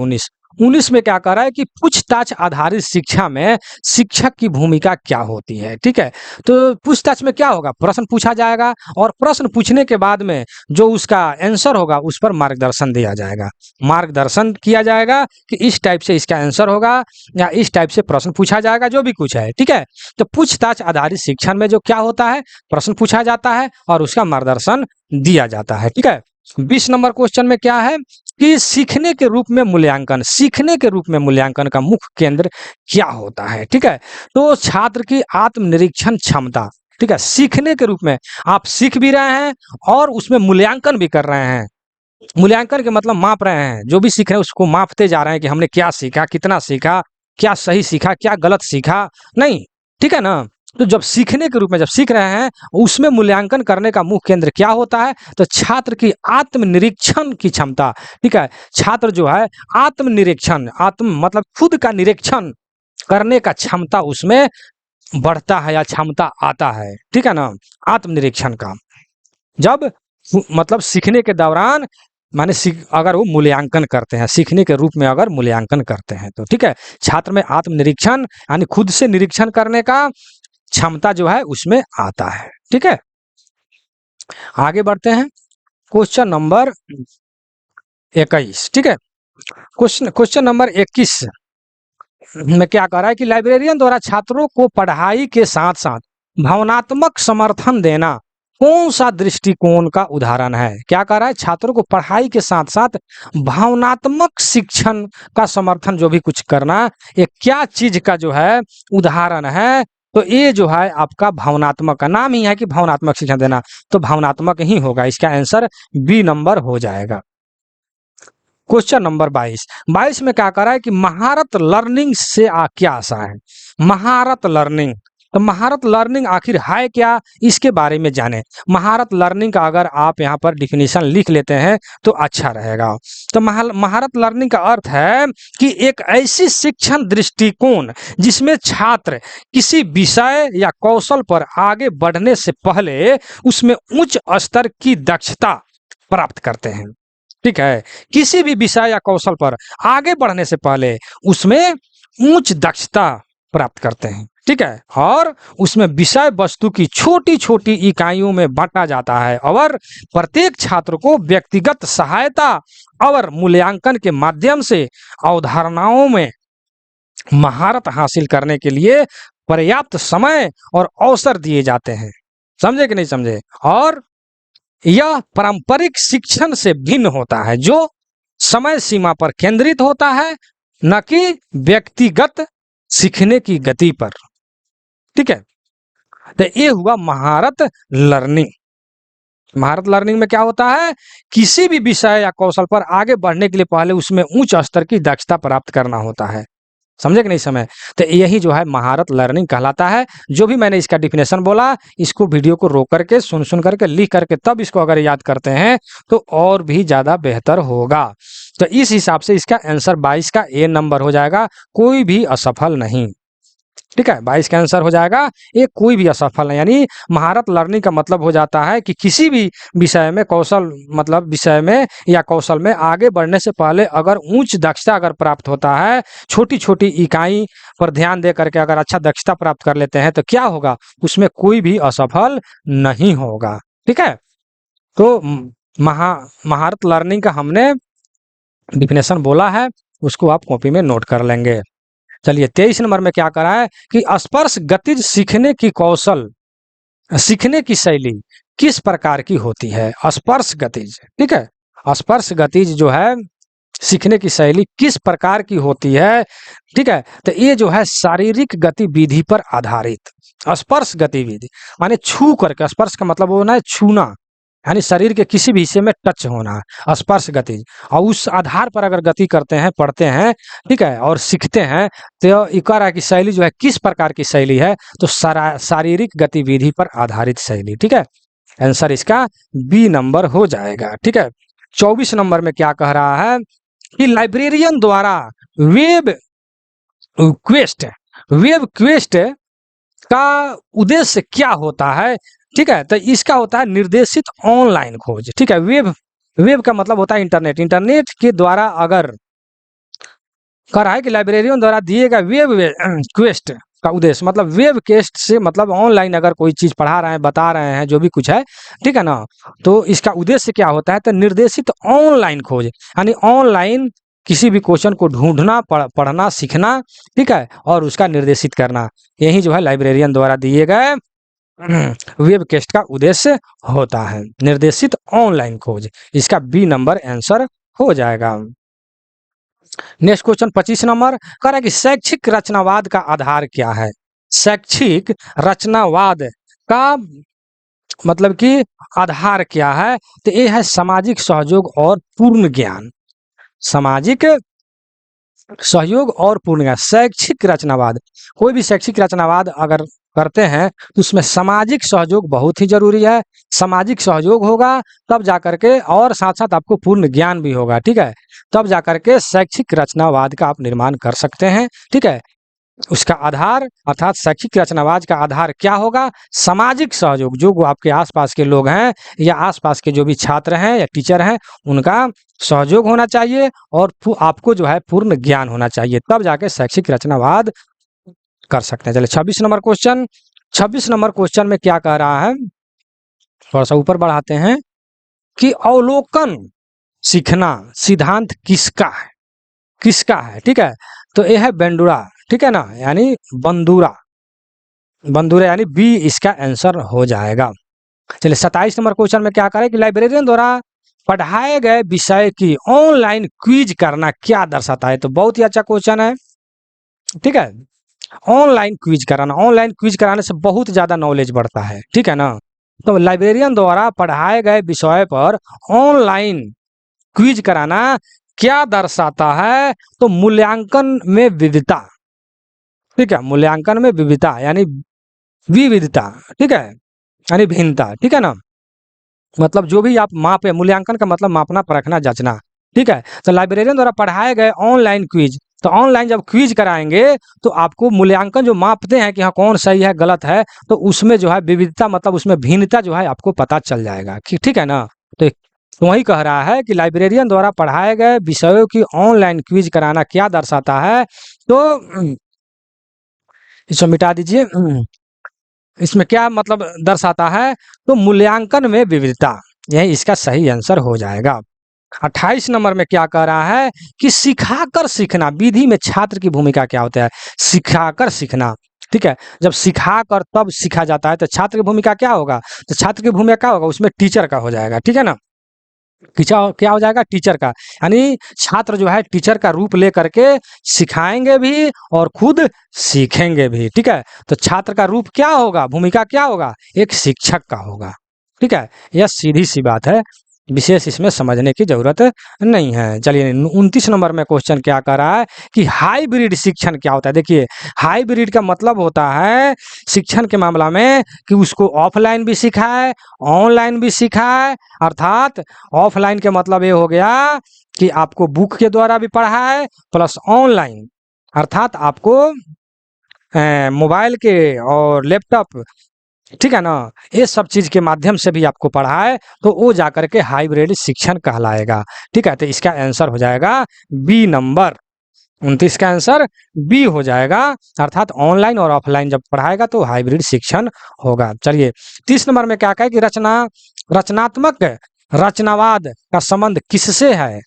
19 में क्या कर रहा है कि पूछताछ आधारित शिक्षा में शिक्षक की भूमिका क्या होती है। ठीक है, तो पूछताछ में क्या होगा? प्रश्न पूछा जाएगा और प्रश्न पूछने के बाद में जो उसका आंसर होगा उस पर मार्गदर्शन दिया जाएगा। मार्गदर्शन किया जाएगा कि इस टाइप से इसका आंसर होगा या इस टाइप से प्रश्न पूछा जाएगा, जो भी कुछ है। ठीक है, तो पूछताछ आधारित शिक्षण में जो क्या होता है, प्रश्न पूछा जाता है और उसका मार्गदर्शन दिया जाता है। ठीक है, 20 नंबर क्वेश्चन में क्या है कि सीखने के रूप में मूल्यांकन, सीखने के रूप में मूल्यांकन का मुख्य केंद्र क्या होता है। ठीक है, तो छात्र की आत्मनिरीक्षण क्षमता। ठीक है, सीखने के रूप में आप सीख भी रहे हैं और उसमें मूल्यांकन भी कर रहे हैं। मूल्यांकन के मतलब माप रहे हैं, जो भी सीख रहे हैं उसको मापते जा रहे हैं कि हमने क्या सीखा, कितना सीखा, क्या सही सीखा, क्या गलत सीखा, नहीं। ठीक है ना, तो जब सीखने के रूप में जब सीख रहे हैं उसमें मूल्यांकन करने का मुख्य केंद्र क्या होता है? तो छात्र की आत्मनिरीक्षण की क्षमता। ठीक है, छात्र जो है आत्मनिरीक्षण, आत्म मतलब खुद का निरीक्षण करने का क्षमता उसमें बढ़ता है या क्षमता आता है। ठीक है ना, आत्मनिरीक्षण का जब मतलब सीखने के दौरान माने अगर वो मूल्यांकन करते हैं, सीखने के रूप में अगर मूल्यांकन करते हैं तो ठीक है, छात्र में आत्मनिरीक्षण यानी खुद से निरीक्षण करने का क्षमता जो है उसमें आता है। ठीक है, आगे बढ़ते हैं। Question number 21। ठीक है, क्वेश्चन नंबर 21 में क्या कह रहा है कि लाइब्रेरियन द्वारा छात्रों को पढ़ाई के साथ साथ भावनात्मक समर्थन देना कौन सा दृष्टिकोण का उदाहरण है? क्या कह रहा है? छात्रों को पढ़ाई के साथ साथ भावनात्मक शिक्षण का समर्थन जो भी कुछ करना, ये क्या चीज का जो है उदाहरण है? तो ये जो है आपका भावनात्मक का नाम ही है कि भावनात्मक शिक्षण देना, तो भावनात्मक ही होगा। इसका आंसर बी नंबर हो जाएगा। क्वेश्चन नंबर 22 में क्या कर रहा है कि महारत लर्निंग से क्या आशा है? महारत लर्निंग, तो महारत लर्निंग आखिर है क्या, इसके बारे में जाने। महारत लर्निंग का अगर आप यहाँ पर डिफिनीशन लिख लेते हैं तो अच्छा रहेगा। तो महारत लर्निंग का अर्थ है कि एक ऐसी शिक्षण दृष्टिकोण जिसमें छात्र किसी विषय या कौशल पर आगे बढ़ने से पहले उसमें उच्च स्तर की दक्षता प्राप्त करते हैं। ठीक है, किसी भी विषय या कौशल पर आगे बढ़ने से पहले उसमें उच्च दक्षता प्राप्त करते हैं। ठीक है, और उसमें विषय वस्तु की छोटी छोटी इकाइयों में बांटा जाता है और प्रत्येक छात्र को व्यक्तिगत सहायता और मूल्यांकन के माध्यम से अवधारणाओं में महारत हासिल करने के लिए पर्याप्त समय और अवसर दिए जाते हैं। समझे कि नहीं समझे? और यह पारंपरिक शिक्षण से भिन्न होता है जो समय सीमा पर केंद्रित होता है, न कि व्यक्तिगत सीखने की गति पर। ठीक है, तो ये हुआ महारत लर्निंग। महारत लर्निंग में क्या होता है? किसी भी विषय या कौशल पर आगे बढ़ने के लिए पहले उसमें उच्च स्तर की दक्षता प्राप्त करना होता है। समझे कि नहीं समय? तो यही जो है महारत लर्निंग कहलाता है। जो भी मैंने इसका डिफिनेशन बोला, इसको वीडियो को रोक करके सुन करके लिख करके तब इसको अगर याद करते हैं तो और भी ज्यादा बेहतर होगा। तो इस हिसाब से इसका आंसर 22 का ए नंबर हो जाएगा, कोई भी असफल नहीं। ठीक है, 22 का आंसर हो जाएगा ये, कोई भी असफल नहीं। यानी महारत लर्निंग का मतलब हो जाता है कि किसी भी विषय में कौशल मतलब विषय में या कौशल में आगे बढ़ने से पहले अगर उच्च दक्षता अगर प्राप्त होता है, छोटी छोटी इकाई पर ध्यान दे करके अगर अच्छा दक्षता प्राप्त कर लेते हैं तो क्या होगा? उसमें कोई भी असफल नहीं होगा। ठीक है, तो महारत लर्निंग का हमने डिफिनेशन बोला है, उसको आप कॉपी में नोट कर लेंगे। चलिए 23 नंबर में क्या करा है कि स्पर्श गतिज सीखने की कौशल, सीखने की शैली किस प्रकार की होती है? स्पर्श गतिज। ठीक है, स्पर्श गतिज जो है सीखने की शैली किस प्रकार की होती है? ठीक है, तो ये जो है शारीरिक गतिविधि पर आधारित। स्पर्श गतिविधि माने छू करके, स्पर्श का मतलब होना है छूना, यानी शरीर के किसी भी हिस्से में टच होना, स्पर्श गति। और उस आधार पर अगर गति करते हैं, पढ़ते हैं, ठीक है, और सीखते हैं तो इकारा की शैली जो है किस प्रकार की शैली है? तो शारीरिक गतिविधि पर आधारित शैली। ठीक है, आंसर इसका बी नंबर हो जाएगा। ठीक है, 24 नंबर में क्या कह रहा है कि लाइब्रेरियन द्वारा वेब क्वेस्ट वेब क्वेस्ट का उद्देश्य क्या होता है। ठीक है, तो इसका होता है निर्देशित ऑनलाइन खोज। ठीक है, वेब वेब का मतलब होता है इंटरनेट। इंटरनेट के द्वारा अगर कह रहा है कि लाइब्रेरियन द्वारा दिए गए वेब क्वेस्ट का उद्देश्य, मतलब वेब क्वेस्ट से मतलब ऑनलाइन अगर कोई चीज पढ़ा रहे हैं, बता रहे हैं, जो भी कुछ है, ठीक है ना, तो इसका उद्देश्य क्या होता है, तो निर्देशित ऑनलाइन खोज, यानी ऑनलाइन किसी भी क्वेश्चन को ढूंढना, पढ़ना, सीखना, ठीक है, और उसका निर्देशित करना, यही जो है लाइब्रेरियन द्वारा दिए गए वेब क्वेस्ट का उद्देश्य होता है। निर्देशित ऑनलाइन खोज, इसका बी नंबर आंसर हो जाएगा। नेक्स्ट क्वेश्चन 25 नंबर कह रहा है कि शैक्षिक रचनावाद का आधार क्या है। शैक्षिक रचनावाद का मतलब कि आधार क्या है, तो ये है सामाजिक सहयोग और पूर्ण ज्ञान। सामाजिक सहयोग और पूर्ण ज्ञान, शैक्षिक रचनावाद, कोई भी शैक्षिक रचनावाद अगर करते हैं तो उसमें सामाजिक सहयोग बहुत ही जरूरी है। सामाजिक सहयोग होगा तब जाकर के, और साथ साथ आपको पूर्ण ज्ञान भी होगा। ठीक है, तब जाकर के शैक्षिक रचनावाद का आप निर्माण कर सकते हैं। ठीक है, उसका आधार अर्थात शैक्षिक रचनावाद का आधार क्या होगा, सामाजिक सहयोग, जो आपके आसपास के लोग हैं या आसपास के जो भी छात्र हैं या टीचर हैं, उनका सहयोग होना चाहिए, और आपको जो है पूर्ण ज्ञान होना चाहिए, तब जाके शैक्षिक रचनावाद कर सकते हैं। चलिए 26 नंबर क्वेश्चन। 26 नंबर क्वेश्चन में क्या कह रहा है, थोड़ा सा ऊपर बढ़ाते हैं कि अवलोकन सीखना सिद्धांत किसका है, किसका है। ठीक है, तो यह है बेंडुरा। ठीक है ना, यानी बंदूरा, बंदूरा यानी बी इसका आंसर हो जाएगा। चलिए 27 नंबर क्वेश्चन में क्या करें कि लाइब्रेरियन द्वारा पढ़ाए गए विषय की ऑनलाइन क्विज करना क्या दर्शाता है। तो बहुत ही अच्छा क्वेश्चन है। ठीक है, ऑनलाइन क्विज कराना, ऑनलाइन क्विज कराने से बहुत ज्यादा नॉलेज बढ़ता है। ठीक है ना, तो लाइब्रेरियन द्वारा पढ़ाए गए विषय पर ऑनलाइन क्विज कराना क्या दर्शाता है, तो मूल्यांकन में विविधता। ठीक है, मूल्यांकन में विविधता यानी विविधता। ठीक है, यानी भिन्नता। ठीक है ना, मतलब जो भी आप मापे, मूल्यांकन का मतलब मापना, परखना, जांचना। ठीक है, तो लाइब्रेरियन द्वारा पढ़ाए गए ऑनलाइन क्विज, तो ऑनलाइन जब क्विज कराएंगे तो आपको मूल्यांकन जो मापते हैं कि हाँ कौन सही है गलत है, तो उसमें जो है विविधता मतलब उसमें भिन्नता जो है आपको पता चल जाएगा। ठीक है ना, तो वही कह रहा है कि लाइब्रेरियन द्वारा पढ़ाए गए विषयों की ऑनलाइन क्विज कराना क्या दर्शाता है, तो इसको मिटा दीजिए। इसमें क्या मतलब दर्शाता है, तो मूल्यांकन में विविधता, यही इसका सही आंसर हो जाएगा। 28 नंबर में क्या कह रहा है कि सिखाकर सीखना विधि में छात्र की भूमिका क्या होता है। सिखाकर सीखना, ठीक है, जब सिखाकर तब सीखा जाता है तो छात्र की भूमिका क्या होगा, तो छात्र की भूमिका क्या होगा, उसमें टीचर का हो जाएगा। ठीक है ना, क्या हो जाएगा, टीचर का, यानी छात्र जो है टीचर का रूप ले करके सिखाएंगे भी और खुद सीखेंगे भी। ठीक है, तो छात्र का रूप क्या होगा, भूमिका क्या होगा, एक शिक्षक का होगा। ठीक है, यह सीधी सी बात है, विशेष इसमें समझने की जरूरत नहीं है। चलिए 29 नंबर में क्वेश्चन क्या कर रहा है कि हाइब्रिड शिक्षण क्या होता है। देखिए हाइब्रिड का मतलब होता है शिक्षण के मामला में कि उसको ऑफलाइन भी सिखाए, ऑनलाइन भी सिखाए। अर्थात ऑफलाइन के मतलब ये हो गया कि आपको बुक के द्वारा भी पढ़ाए, प्लस ऑनलाइन अर्थात आपको मोबाइल के और लैपटॉप, ठीक है ना, ये सब चीज के माध्यम से भी आपको पढ़ाए, तो वो जाकर के हाइब्रिड शिक्षण कहलाएगा। ठीक है, तो इसका आंसर हो जाएगा बी नंबर 29 का आंसर बी हो जाएगा, अर्थात ऑनलाइन और ऑफलाइन जब पढ़ाएगा तो हाइब्रिड शिक्षण होगा। चलिए 30 नंबर में क्या कहे कि रचनात्मक रचनावाद का संबंध किससे है।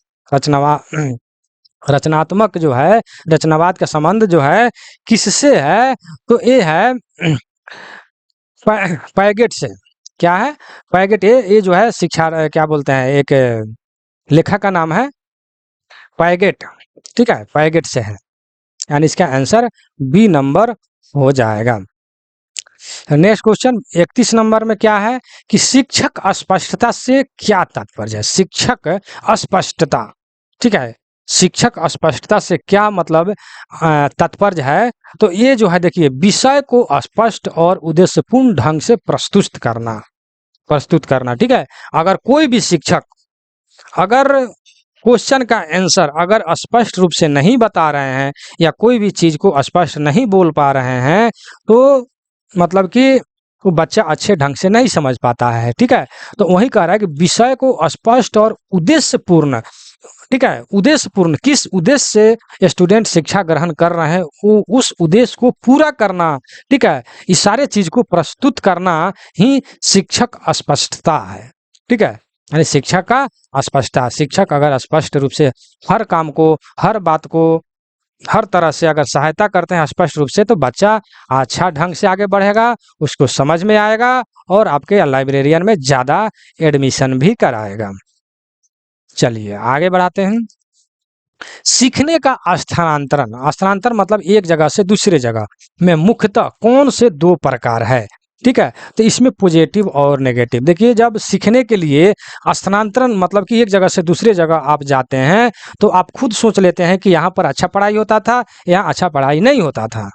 रचनात्मक जो है रचनावाद का संबंध जो है किससे है, तो ये है पैगेट से। क्या है, पैगेट, ये जो है शिक्षा क्या बोलते हैं, एक लेखक का नाम है पैगेट। ठीक है, पैगेट से है, यानी इसका आंसर बी नंबर हो जाएगा। नेक्स्ट क्वेश्चन 31 नंबर में क्या है कि शिक्षक अस्पष्टता से क्या तात्पर्य है। शिक्षक अस्पष्टता, ठीक है, शिक्षक अस्पष्टता से क्या मतलब तात्पर्य है, तो ये जो है देखिए विषय को स्पष्ट और उद्देश्यपूर्ण ढंग से प्रस्तुत करना। प्रस्तुत करना। ठीक है, अगर कोई भी शिक्षक अगर क्वेश्चन का आंसर अगर स्पष्ट रूप से नहीं बता रहे हैं या कोई भी चीज को स्पष्ट नहीं बोल पा रहे हैं तो मतलब कि वो बच्चा अच्छे ढंग से नहीं समझ पाता है। ठीक है, तो वही कह रहा है कि विषय को स्पष्ट और उद्देश्यपूर्ण, ठीक है, उद्देश्यपूर्ण किस उद्देश्य से स्टूडेंट शिक्षा ग्रहण कर रहे हैं वो उस उद्देश्य को पूरा करना, ठीक है, इस सारे चीज को प्रस्तुत करना ही शिक्षक स्पष्टता है। ठीक है, यानी शिक्षक का स्पष्टता, शिक्षक अगर स्पष्ट रूप से हर काम को हर बात को हर तरह से अगर सहायता करते हैं स्पष्ट रूप से तो बच्चा अच्छा ढंग से आगे बढ़ेगा, उसको समझ में आएगा और आपके लाइब्रेरियन में ज्यादा एडमिशन भी कराएगा। चलिए आगे बढ़ाते हैं। सीखने का स्थानांतरण, स्थानांतरण मतलब एक जगह से दूसरे जगह में मुख्यतः कौन से दो प्रकार है। ठीक है, तो इसमें पॉजिटिव और नेगेटिव। देखिए जब सीखने के लिए स्थानांतरण मतलब कि एक जगह से दूसरे जगह आप जाते हैं तो आप खुद सोच लेते हैं कि यहाँ पर अच्छा पढ़ाई होता था, यहाँ अच्छा पढ़ाई नहीं होता था,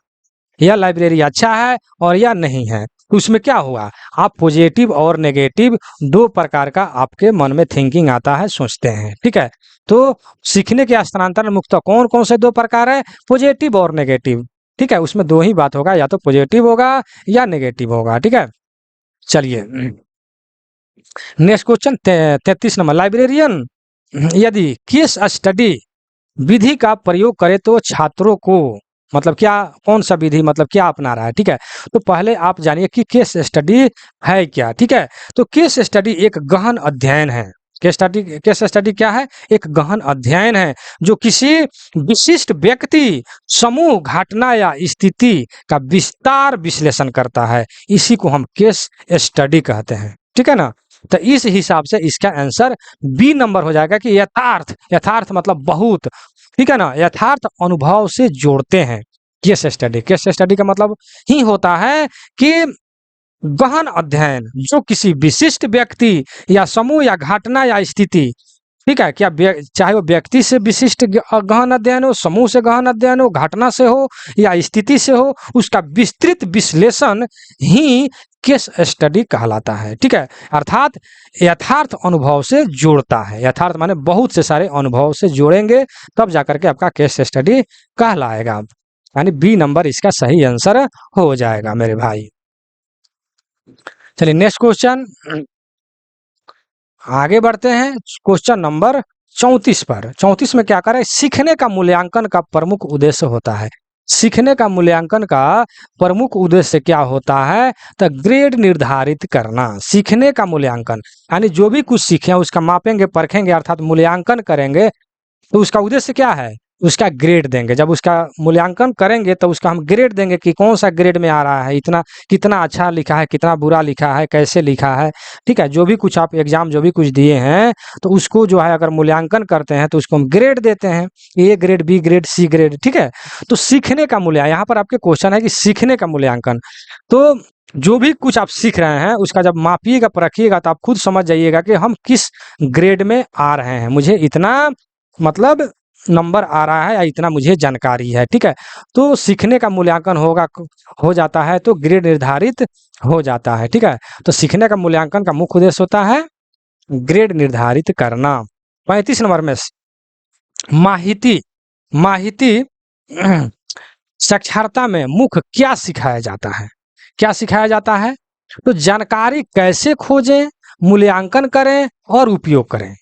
यह लाइब्रेरी अच्छा है और या नहीं है। तो उसमें क्या हुआ, आप पॉजिटिव और नेगेटिव दो प्रकार का आपके मन में थिंकिंग आता है, सोचते हैं। ठीक है, तो सीखने के स्थानांतरण मुख्यतः कौन कौन से दो प्रकार है, पॉजिटिव और नेगेटिव। ठीक है, उसमें दो ही बात होगा, या तो पॉजिटिव होगा या नेगेटिव होगा। ठीक है, चलिए नेक्स्ट क्वेश्चन 33 नंबर। लाइब्रेरियन यदि केस स्टडी विधि का प्रयोग करे तो छात्रों को मतलब क्या, कौन सा विधि मतलब क्या अपना रहा है। ठीक है, तो पहले आप जानिए कि केस स्टडी है क्या। ठीक है, तो केस स्टडी एक गहन अध्ययन है। केस स्टडी क्या है, एक गहन अध्ययन है जो किसी विशिष्ट व्यक्ति, समूह, घटना या स्थिति का विस्तार विश्लेषण करता है, इसी को हम केस स्टडी कहते हैं। ठीक है ना, तो इस हिसाब से इसका आंसर बी नंबर हो जाएगा कि यथार्थ, यथार्थ मतलब बहुत, ठीक है ना, यथार्थ अनुभव से जोड़ते हैं केस स्टडी। केस स्टडी का मतलब ही होता है कि गहन अध्ययन जो किसी विशिष्ट व्यक्ति या समूह या घटना या स्थिति, ठीक है, क्या चाहे वो व्यक्ति से विशिष्ट गहन अध्ययन हो, समूह से गहन अध्ययन हो, घटना से हो या स्थिति से हो, उसका विस्तृत विश्लेषण ही केस स्टडी कहलाता है। ठीक है, अर्थात यथार्थ अनुभव से जोड़ता है। यथार्थ माने बहुत से सारे अनुभव से जोड़ेंगे तब जाकर के आपका केस स्टडी कहलाएगा, यानी बी नंबर इसका सही आंसर हो जाएगा मेरे भाई। चलिए नेक्स्ट क्वेश्चन आगे बढ़ते हैं, क्वेश्चन नंबर 34 पर। 34 में क्या करें, सीखने का मूल्यांकन का प्रमुख उद्देश्य होता है। सीखने का मूल्यांकन का प्रमुख उद्देश्य क्या होता है, तो ग्रेड निर्धारित करना। सीखने का मूल्यांकन यानी जो भी कुछ सीखे उसका मापेंगे, परखेंगे, अर्थात मूल्यांकन करेंगे, तो उसका उद्देश्य क्या है, उसका ग्रेड देंगे। जब उसका मूल्यांकन करेंगे तो उसका हम ग्रेड देंगे कि कौन सा ग्रेड में आ रहा है, इतना कितना अच्छा लिखा है, कितना बुरा लिखा है, कैसे लिखा है। ठीक है, जो भी कुछ आप एग्जाम जो भी कुछ दिए हैं तो उसको जो है अगर मूल्यांकन करते हैं तो उसको हम ग्रेड देते हैं, A grade, B grade, C grade. ठीक है, तो सीखने का मूल्यांकन, यहाँ पर आपके क्वेश्चन है कि सीखने का मूल्यांकन, तो जो भी कुछ आप सीख रहे हैं उसका जब मापिएगा, परखिएगा तो आप खुद समझ जाइएगा कि हम किस ग्रेड में आ रहे हैं, मुझे इतना मतलब नंबर आ रहा है या इतना मुझे जानकारी है। ठीक है, तो सीखने का मूल्यांकन हो जाता है तो ग्रेड निर्धारित हो जाता है। ठीक है, तो सीखने का मूल्यांकन का मुख्य उद्देश्य होता है ग्रेड निर्धारित करना। 35 नंबर में माहिती, माहिती साक्षरता में मुख्य क्या सिखाया जाता है, क्या सिखाया जाता है, तो जानकारी कैसे खोजें, मूल्यांकन करें और उपयोग करें।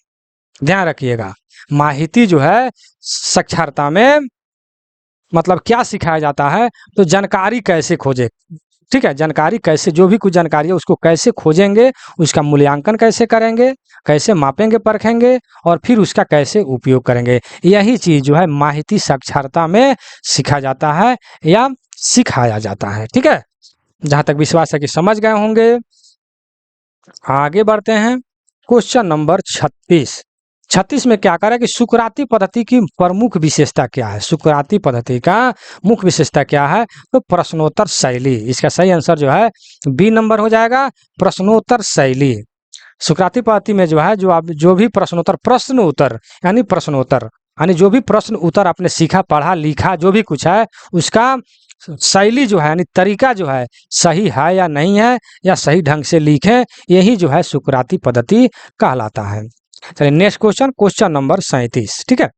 ध्यान रखिएगा, माहिती जो है साक्षरता में मतलब क्या सिखाया जाता है, तो जानकारी कैसे खोजे। ठीक है, जानकारी कैसे, जो भी कुछ जानकारी है उसको कैसे खोजेंगे, उसका मूल्यांकन कैसे करेंगे, कैसे मापेंगे, परखेंगे और फिर उसका कैसे उपयोग करेंगे। यही चीज जो है माहिती साक्षरता में सीखा जाता है या सिखाया जाता है। ठीक है, जहां तक विश्वास है कि समझ गए होंगे। आगे बढ़ते हैं, क्वेश्चन नंबर 36। 36 में क्या करें कि सुकराती पद्धति की प्रमुख विशेषता क्या है। सुकराती पद्धति का मुख्य विशेषता क्या है, तो प्रश्नोत्तर शैली। इसका सही आंसर जो है बी नंबर हो जाएगा, प्रश्नोत्तर शैली। सुकराती पद्धति में जो है जो भी प्रश्नोत्तर, प्रश्न उत्तर यानी प्रश्नोत्तर यानी जो भी प्रश्न उत्तर आपने सीखा, पढ़ा, लिखा, जो भी कुछ है उसका शैली जो है यानी तरीका जो है सही है या नहीं है, या सही ढंग से लिखें, यही जो है सुकराती पद्धति कहलाता है। चलिए नेक्स्ट क्वेश्चन, क्वेश्चन नंबर 37। ठीक है,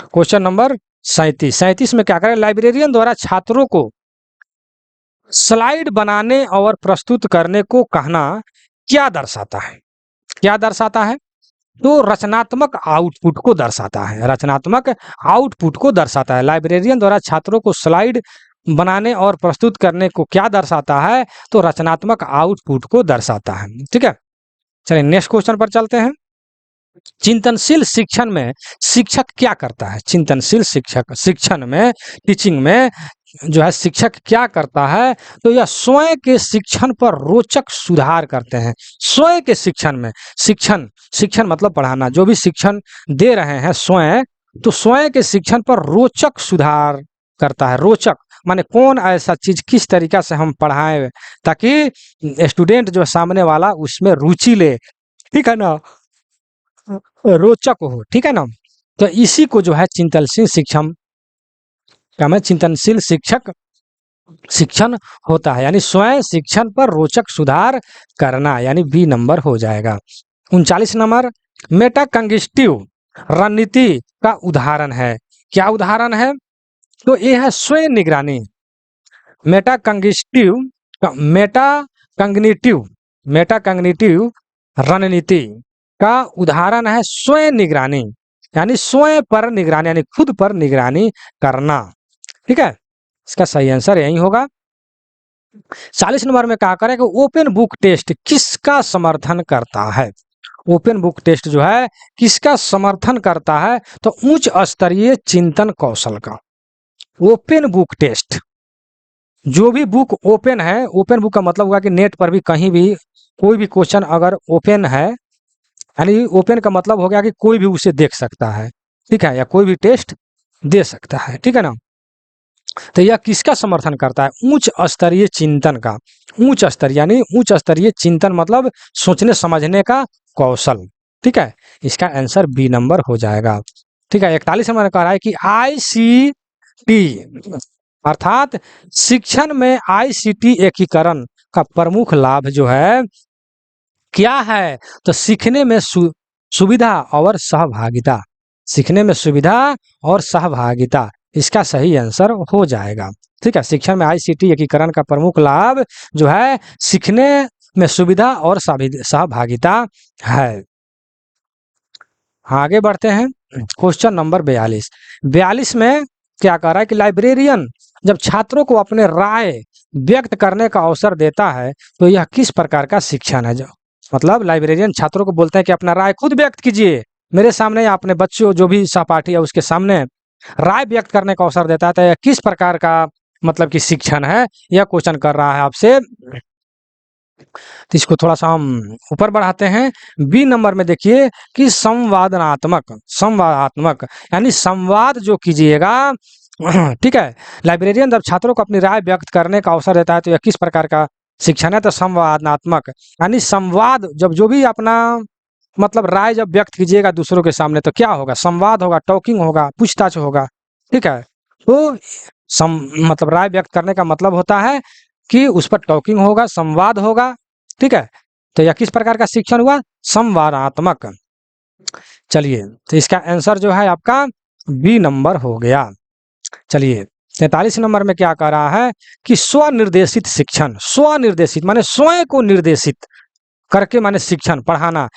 क्वेश्चन नंबर 37 में क्या करें, लाइब्रेरियन द्वारा छात्रों को स्लाइड बनाने और प्रस्तुत करने को कहना क्या दर्शाता है? क्या दर्शाता है? तो रचनात्मक आउटपुट को दर्शाता है, रचनात्मक आउटपुट को दर्शाता है। लाइब्रेरियन द्वारा छात्रों को स्लाइड बनाने और प्रस्तुत करने को क्या दर्शाता है? तो रचनात्मक आउटपुट को दर्शाता है। ठीक है, चलिए नेक्स्ट क्वेश्चन पर चलते हैं। चिंतनशील शिक्षण में शिक्षक क्या करता है? चिंतनशील शिक्षक शिक्षण में, टीचिंग में जो है शिक्षक क्या करता है? तो यह स्वयं के शिक्षण पर रोचक सुधार करते हैं। स्वयं के शिक्षण में, शिक्षण शिक्षण मतलब पढ़ाना, जो भी शिक्षण दे रहे हैं स्वयं, तो स्वयं के शिक्षण पर रोचक सुधार करता है। रोचक माने कौन ऐसा चीज किस तरीका से हम पढ़ाएं ताकि स्टूडेंट जो सामने वाला उसमें रुचि ले, ठीक है ना, रोचक हो, ठीक है ना। तो इसी को जो है चिंतनशील शिक्षण क्या में चिंतनशील शिक्षक शिक्षण होता है, यानी स्वयं शिक्षण पर रोचक सुधार करना, यानी बी नंबर हो जाएगा। 39 नंबर, मेटाकॉग्निटिव रणनीति का उदाहरण है। क्या उदाहरण है? तो ये है स्वयं निगरानी। मेटाकॉग्निटिव मेटाकॉग्निटिव मेटाकॉग्निटिव रणनीति का उदाहरण है स्वयं निगरानी, यानी स्वयं पर निगरानी, यानी खुद पर निगरानी करना। ठीक है, इसका सही आंसर यही होगा। 40 नंबर में कहा करें कि ओपन बुक टेस्ट किसका समर्थन करता है? ओपन बुक टेस्ट जो है किसका समर्थन करता है? तो उच्च स्तरीय चिंतन कौशल का। ओपन बुक टेस्ट, जो भी बुक ओपन है, ओपन बुक का मतलब हुआ कि नेट पर भी कहीं भी कोई भी क्वेश्चन अगर ओपन है, यानी ओपन का मतलब हो गया कि कोई भी उसे देख सकता है, ठीक है, या कोई भी टेस्ट दे सकता है, ठीक है ना। तो यह किसका समर्थन करता है? उच्च स्तरीय चिंतन का। उच्च स्तर यानी उच्च स्तरीय चिंतन मतलब सोचने समझने का कौशल। ठीक है, इसका आंसर बी नंबर हो जाएगा। ठीक है, 41 नंबर कह रहा है कि ICT अर्थात शिक्षण में ICT एकीकरण का प्रमुख लाभ जो है क्या है? तो सीखने में सुविधा और सहभागिता। सीखने में सुविधा और सहभागिता, इसका सही आंसर हो जाएगा। ठीक है, शिक्षण में ICT एकीकरण का प्रमुख लाभ जो है सीखने में सुविधा और सहभागिता है। आगे बढ़ते हैं, क्वेश्चन नंबर 42 में क्या कह रहा है कि लाइब्रेरियन जब छात्रों को अपने राय व्यक्त करने का अवसर देता है तो यह किस प्रकार का शिक्षण है? जो मतलब लाइब्रेरियन छात्रों को बोलते हैं कि अपना राय खुद व्यक्त कीजिए मेरे सामने या अपने बच्चों जो भी सहपाठी है उसके सामने राय व्यक्त करने का अवसर देता है, तो यह किस प्रकार का मतलब कि शिक्षण है? यह क्वेश्चन कर रहा है आपसे। तो इसको थोड़ा सा हम ऊपर बढ़ाते हैं। बी नंबर में देखिए कि संवादात्मक यानी संवाद जो कीजिएगा। ठीक है, लाइब्रेरियन जब छात्रों को अपनी राय व्यक्त करने का अवसर देता है तो यह किस प्रकार का शिक्षण है? तो संवादात्मक, यानी संवाद जब जो भी अपना मतलब राय जब व्यक्त कीजिएगा दूसरों के सामने तो क्या होगा? संवाद होगा, टॉकिंग होगा, पूछताछ होगा। ठीक है, तो मतलब राय व्यक्त करने का मतलब होता है कि उस पर टॉकिंग होगा, संवाद होगा। ठीक है, तो यह किस प्रकार का शिक्षण हुआ? संवादात्मक। चलिए, तो इसका आंसर जो है आपका बी नंबर हो गया। चलिए 43 नंबर में क्या कह रहा है कि स्वनिर्देशित शिक्षण। स्वनिर्देशित माने स्वयं को निर्देशित करके माने शिक्षण पढ़ाना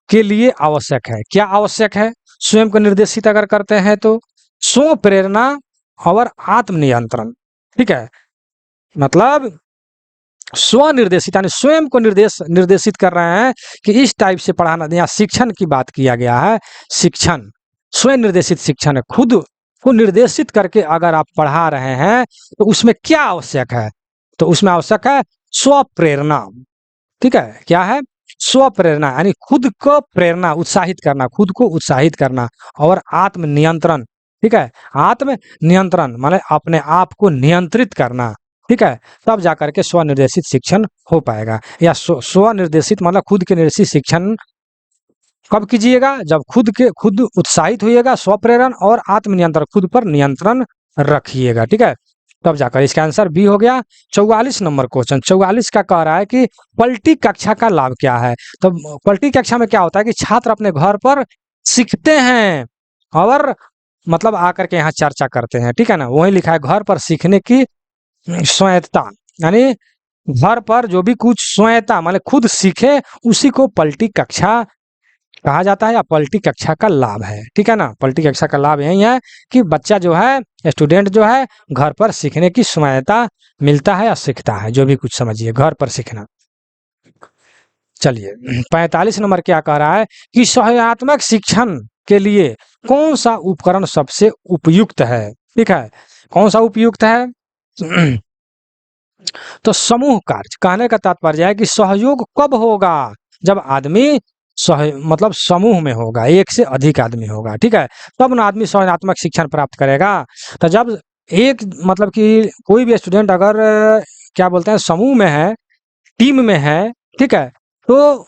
के लिए आवश्यक है। क्या आवश्यक है? स्वयं को निर्देशित अगर करते हैं तो स्व प्रेरणा और आत्मनियंत्रण। ठीक है, मतलब स्वनिर्देशित यानी स्वयं को निर्देशित कर रहे हैं कि इस टाइप से पढ़ाना। यहाँ शिक्षण की बात किया गया है। शिक्षण स्वयं निर्देशित शिक्षण है, खुद को निर्देशित करके अगर आप पढ़ा रहे हैं तो उसमें क्या आवश्यक है? तो उसमें आवश्यक है स्व प्रेरणा। ठीक है, क्या है? स्व प्रेरणा यानी खुद को प्रेरणा उत्साहित करना, खुद को उत्साहित करना, और आत्म नियंत्रण। ठीक है, आत्म नियंत्रण माने अपने आप को नियंत्रित करना। ठीक है, तब जाकर के स्वनिर्देशित शिक्षण हो पाएगा। या स्वनिर्देशित मतलब खुद के निर्देशित शिक्षण कब कीजिएगा? जब खुद उत्साहित होइएगा, स्व प्रेरण और आत्म नियंत्रण, खुद पर नियंत्रण रखिएगा। ठीक है, तब जाकर। इसका आंसर बी हो गया। 44 नंबर क्वेश्चन, 44 का कह रहा है कि पलटी कक्षा का लाभ क्या है। तो पलटी कक्षा में क्या होता है कि छात्र अपने घर पर सीखते हैं और मतलब आकर के यहाँ चर्चा करते हैं, ठीक है ना। वही लिखा है, घर पर सीखने की स्वायत्ता, यानी घर पर जो भी कुछ स्वायत्ता मतलब खुद सीखे उसी को पलटी कक्षा कहा जाता है या पलटी कक्षा का लाभ है, ठीक है ना। पलटी कक्षा का लाभ यही है कि बच्चा जो है, स्टूडेंट जो है, घर पर सीखने की स्वायत्ता मिलता है या सीखता है, जो भी कुछ समझिए, घर पर सीखना। चलिए 45 नंबर क्या कह रहा है कि सहयोगात्मक शिक्षण के लिए कौन सा उपकरण सबसे उपयुक्त है, ठीक है। कौन सा उपयुक्त है तो समूह कार्य। कहने का तात्पर्य है कि सहयोग कब होगा, जब आदमी मतलब समूह में होगा, एक से अधिक आदमी होगा, ठीक है, तब ना आदमी सहयोगात्मक शिक्षण प्राप्त करेगा। तो जब एक मतलब कि कोई भी स्टूडेंट अगर क्या बोलते हैं समूह में है, टीम में है, ठीक है, तो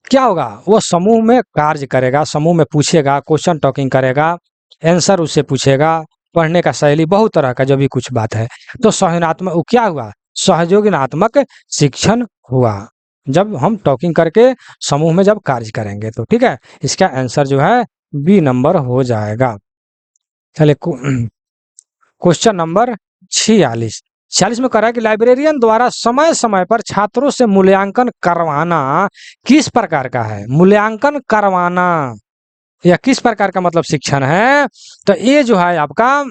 क्या होगा, वो समूह में कार्य करेगा, समूह में पूछेगा, क्वेश्चन टॉकिंग करेगा, आंसर उससे पूछेगा, पढ़ने का शैली बहुत तरह का जो भी कुछ बात है। तो सहयोगात्मक क्या हुआ, सहयोगात्मक शिक्षण हुआ जब हम टॉकिंग करके समूह में जब कार्य करेंगे तो, ठीक है। इसका आंसर जो है बी नंबर हो जाएगा। चलिए क्वेश्चन नंबर 46, 46 में कह रहा है कि लाइब्रेरियन द्वारा समय समय पर छात्रों से मूल्यांकन करवाना किस प्रकार का है। मूल्यांकन करवाना या किस प्रकार का मतलब शिक्षण है, तो ये जो है आपका,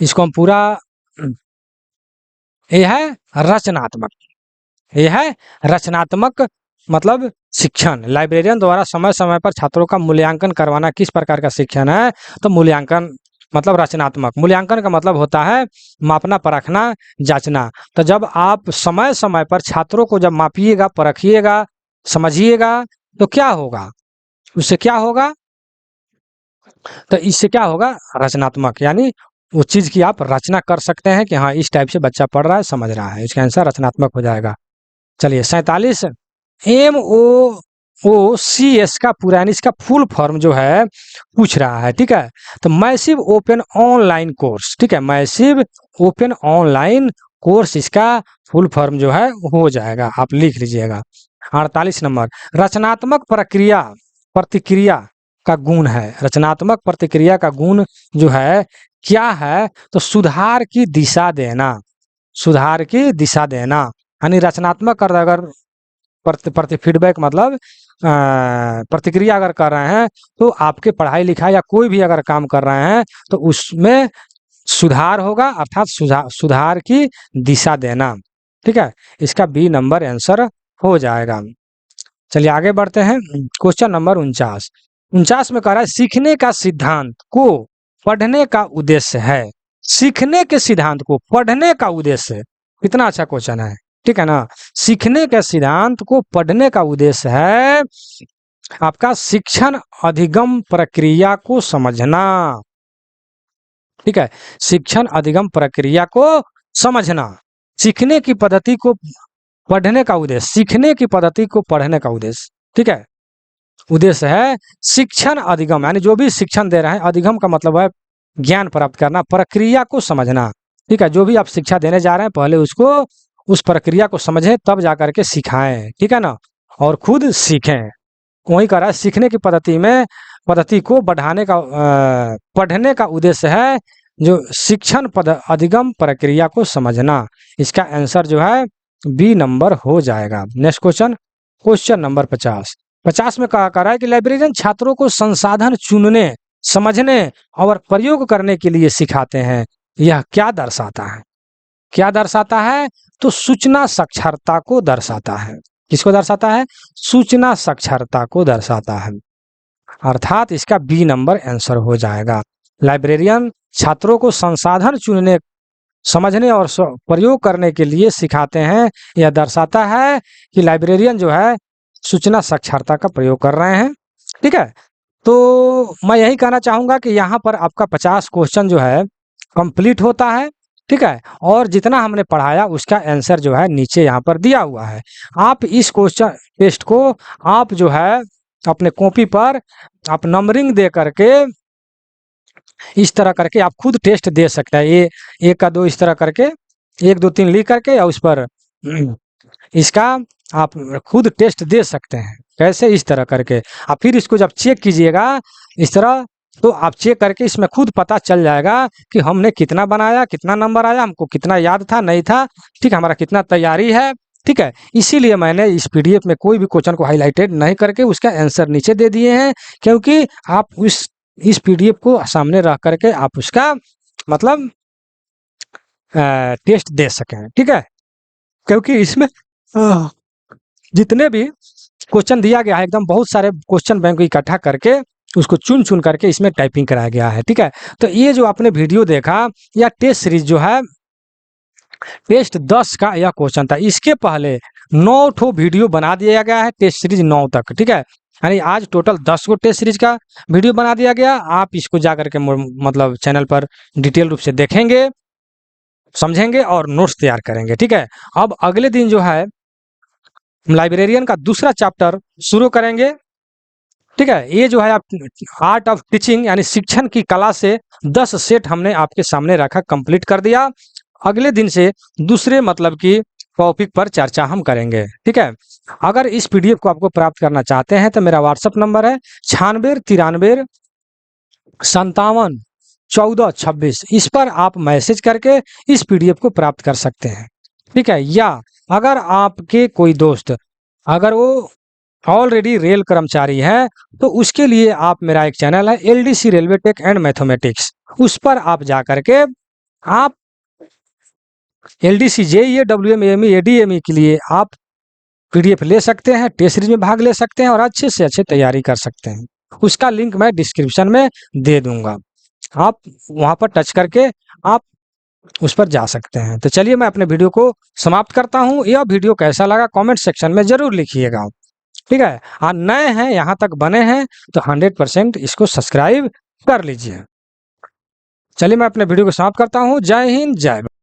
इसको हम पूरा, ये है रचनात्मक, ये है रचनात्मक मतलब शिक्षण। लाइब्रेरियन द्वारा समय समय पर छात्रों का मूल्यांकन करवाना किस प्रकार का शिक्षण है, तो मूल्यांकन मतलब रचनात्मक। मूल्यांकन का मतलब होता है मापना, परखना, जांचना। तो जब आप समय समय पर छात्रों को जब मापिएगा, परखिएगा, समझिएगा, तो क्या होगा, उससे क्या होगा, तो इससे क्या होगा, रचनात्मक, यानी वो चीज की आप रचना कर सकते हैं कि हाँ इस टाइप से बच्चा पढ़ रहा है, समझ रहा है। इसका आंसर रचनात्मक हो जाएगा। चलिए 47, MOOCS का पूरा यानी इसका फुल फॉर्म जो है पूछ रहा है, ठीक है। तो मैसिव ओपन ऑनलाइन कोर्स, ठीक है, मैसिव ओपन ऑनलाइन कोर्स इसका फुल फॉर्म जो है हो जाएगा, आप लिख लीजिएगा। 48 नंबर, रचनात्मक प्रक्रिया प्रतिक्रिया का गुण है। रचनात्मक प्रतिक्रिया का गुण जो है क्या है, तो सुधार की दिशा देना, सुधार की दिशा देना, यानी रचनात्मक अगर प्रति फीडबैक मतलब प्रतिक्रिया अगर कर रहे हैं तो आपके पढ़ाई लिखाई या कोई भी अगर काम कर रहे हैं तो उसमें सुधार होगा, अर्थात सुधार की दिशा देना, ठीक है। इसका बी नंबर आंसर हो जाएगा। चलिए आगे बढ़ते हैं। क्वेश्चन नंबर 49, 49 में कह रहा है सीखने का सिद्धांत को पढ़ने का उद्देश्य है। सीखने के सिद्धांत को पढ़ने का उद्देश्य, कितना अच्छा क्वेश्चन है, ठीक है ना। सीखने के सिद्धांत को पढ़ने का उद्देश्य है आपका शिक्षण अधिगम प्रक्रिया को समझना, ठीक है, शिक्षण अधिगम प्रक्रिया को समझना। सीखने की पद्धति को पढ़ने का उद्देश्य, सीखने की पद्धति को पढ़ने का उद्देश्य, ठीक है, उद्देश्य है शिक्षण अधिगम, यानी जो भी शिक्षण दे रहे हैं, अधिगम का मतलब है ज्ञान प्राप्त करना, प्रक्रिया को समझना, ठीक है। जो भी आप शिक्षा देने जा रहे हैं पहले उसको उस प्रक्रिया को समझें तब जाकर के सिखाएं, ठीक है ना, और खुद सीखें। वही कह रहा है सीखने की पद्धति में पद्धति को बढ़ाने का पढ़ने का उद्देश्य है जो शिक्षण अधिगम प्रक्रिया को समझना। इसका आंसर जो है बी नंबर हो जाएगा। नेक्स्ट क्वेश्चन, क्वेश्चन नंबर 50, 50 में कहा रहा है कि लाइब्रेरियन छात्रों को संसाधन चुनने, समझने और प्रयोग करने के लिए सिखाते हैं। यह क्या दर्शाता है, क्या दर्शाता है, तो सूचना साक्षरता को दर्शाता है। किसको दर्शाता है, सूचना साक्षरता को दर्शाता है, अर्थात इसका बी नंबर आंसर हो जाएगा। लाइब्रेरियन छात्रों को संसाधन चुनने, समझने और प्रयोग करने के लिए सिखाते हैं। यह दर्शाता है कि लाइब्रेरियन जो है सूचना साक्षरता का प्रयोग कर रहे हैं, ठीक है। तो मैं यही कहना चाहूंगा कि यहाँ पर आपका 50 क्वेश्चन जो है कंप्लीट होता है, ठीक है, और जितना हमने पढ़ाया उसका आंसर जो है नीचे यहाँ पर दिया हुआ है। आप इस क्वेश्चन टेस्ट को आप जो है अपने कॉपी पर आप नंबरिंग दे करके इस तरह करके आप खुद टेस्ट दे सकते हैं। ये 1 का 2 इस तरह करके 1 2 3 लिख करके या उस पर इसका आप खुद टेस्ट दे सकते हैं। कैसे? इस तरह करके। आप फिर इसको जब चेक कीजिएगा इस तरह, तो आप चेक करके इसमें खुद पता चल जाएगा कि हमने कितना बनाया, कितना नंबर आया, हमको कितना याद था, नहीं था, ठीक है, हमारा कितना तैयारी है, ठीक है। इसीलिए मैंने इस पीडीएफ में कोई भी क्वेश्चन को हाईलाइटेड नहीं करके उसका आंसर नीचे दे दिए हैं, क्योंकि आप इस पीडीएफ को सामने रख करके आप उसका मतलब टेस्ट दे सकें, ठीक है। क्योंकि इसमें जितने भी क्वेश्चन दिया गया है एकदम बहुत सारे क्वेश्चन बैंक को इकट्ठा करके उसको चुन चुन करके इसमें टाइपिंग कराया गया है, ठीक है। तो ये जो आपने वीडियो देखा या टेस्ट सीरीज जो है टेस्ट 10 का यह क्वेश्चन था। इसके पहले 9 ठो वीडियो बना दिया गया है टेस्ट सीरीज 9 तक, ठीक है। यानी आज टोटल 10 को टेस्ट सीरीज का वीडियो बना दिया गया। आप इसको जाकर के मतलब चैनल पर डिटेल रूप से देखेंगे, समझेंगे और नोट्स तैयार करेंगे, ठीक है। अब अगले दिन जो है लाइब्रेरियन का दूसरा चैप्टर शुरू करेंगे, ठीक है। ये जो है आप आर्ट ऑफ टीचिंग यानी शिक्षण की कला से 10 सेट हमने आपके सामने रखा, कंप्लीट कर दिया। अगले दिन से दूसरे मतलब की टॉपिक पर चर्चा हम करेंगे, ठीक है। अगर इस पीडीएफ को आपको प्राप्त करना चाहते हैं तो मेरा व्हाट्सएप नंबर है 96 93 57 14 26। इस पर आप मैसेज करके इस पीडीएफ को प्राप्त कर सकते हैं, ठीक है। या अगर आपके कोई दोस्त अगर वो ऑलरेडी रेल कर्मचारी है तो उसके लिए आप मेरा एक चैनल है LDC railway tech and mathematics, उस पर आप जा करके आप एलडीसी जेईई डब्ल्यूएमएमई एडीएमई के लिए आप पीडीएफ ले सकते हैं, टेस्ट सीरीज में भाग ले सकते हैं और अच्छे से अच्छे तैयारी कर सकते हैं। उसका लिंक मैं डिस्क्रिप्शन में दे दूंगा, आप वहां पर टच करके आप उस पर जा सकते हैं। तो चलिए मैं अपने वीडियो को समाप्त करता हूं। यह वीडियो कैसा लगा कमेंट सेक्शन में जरूर लिखिएगा, ठीक है। और नए हैं यहाँ तक बने हैं तो 100% इसको सब्सक्राइब कर लीजिए। चलिए मैं अपने वीडियो को समाप्त करता हूँ। जय हिंद, जय भारत।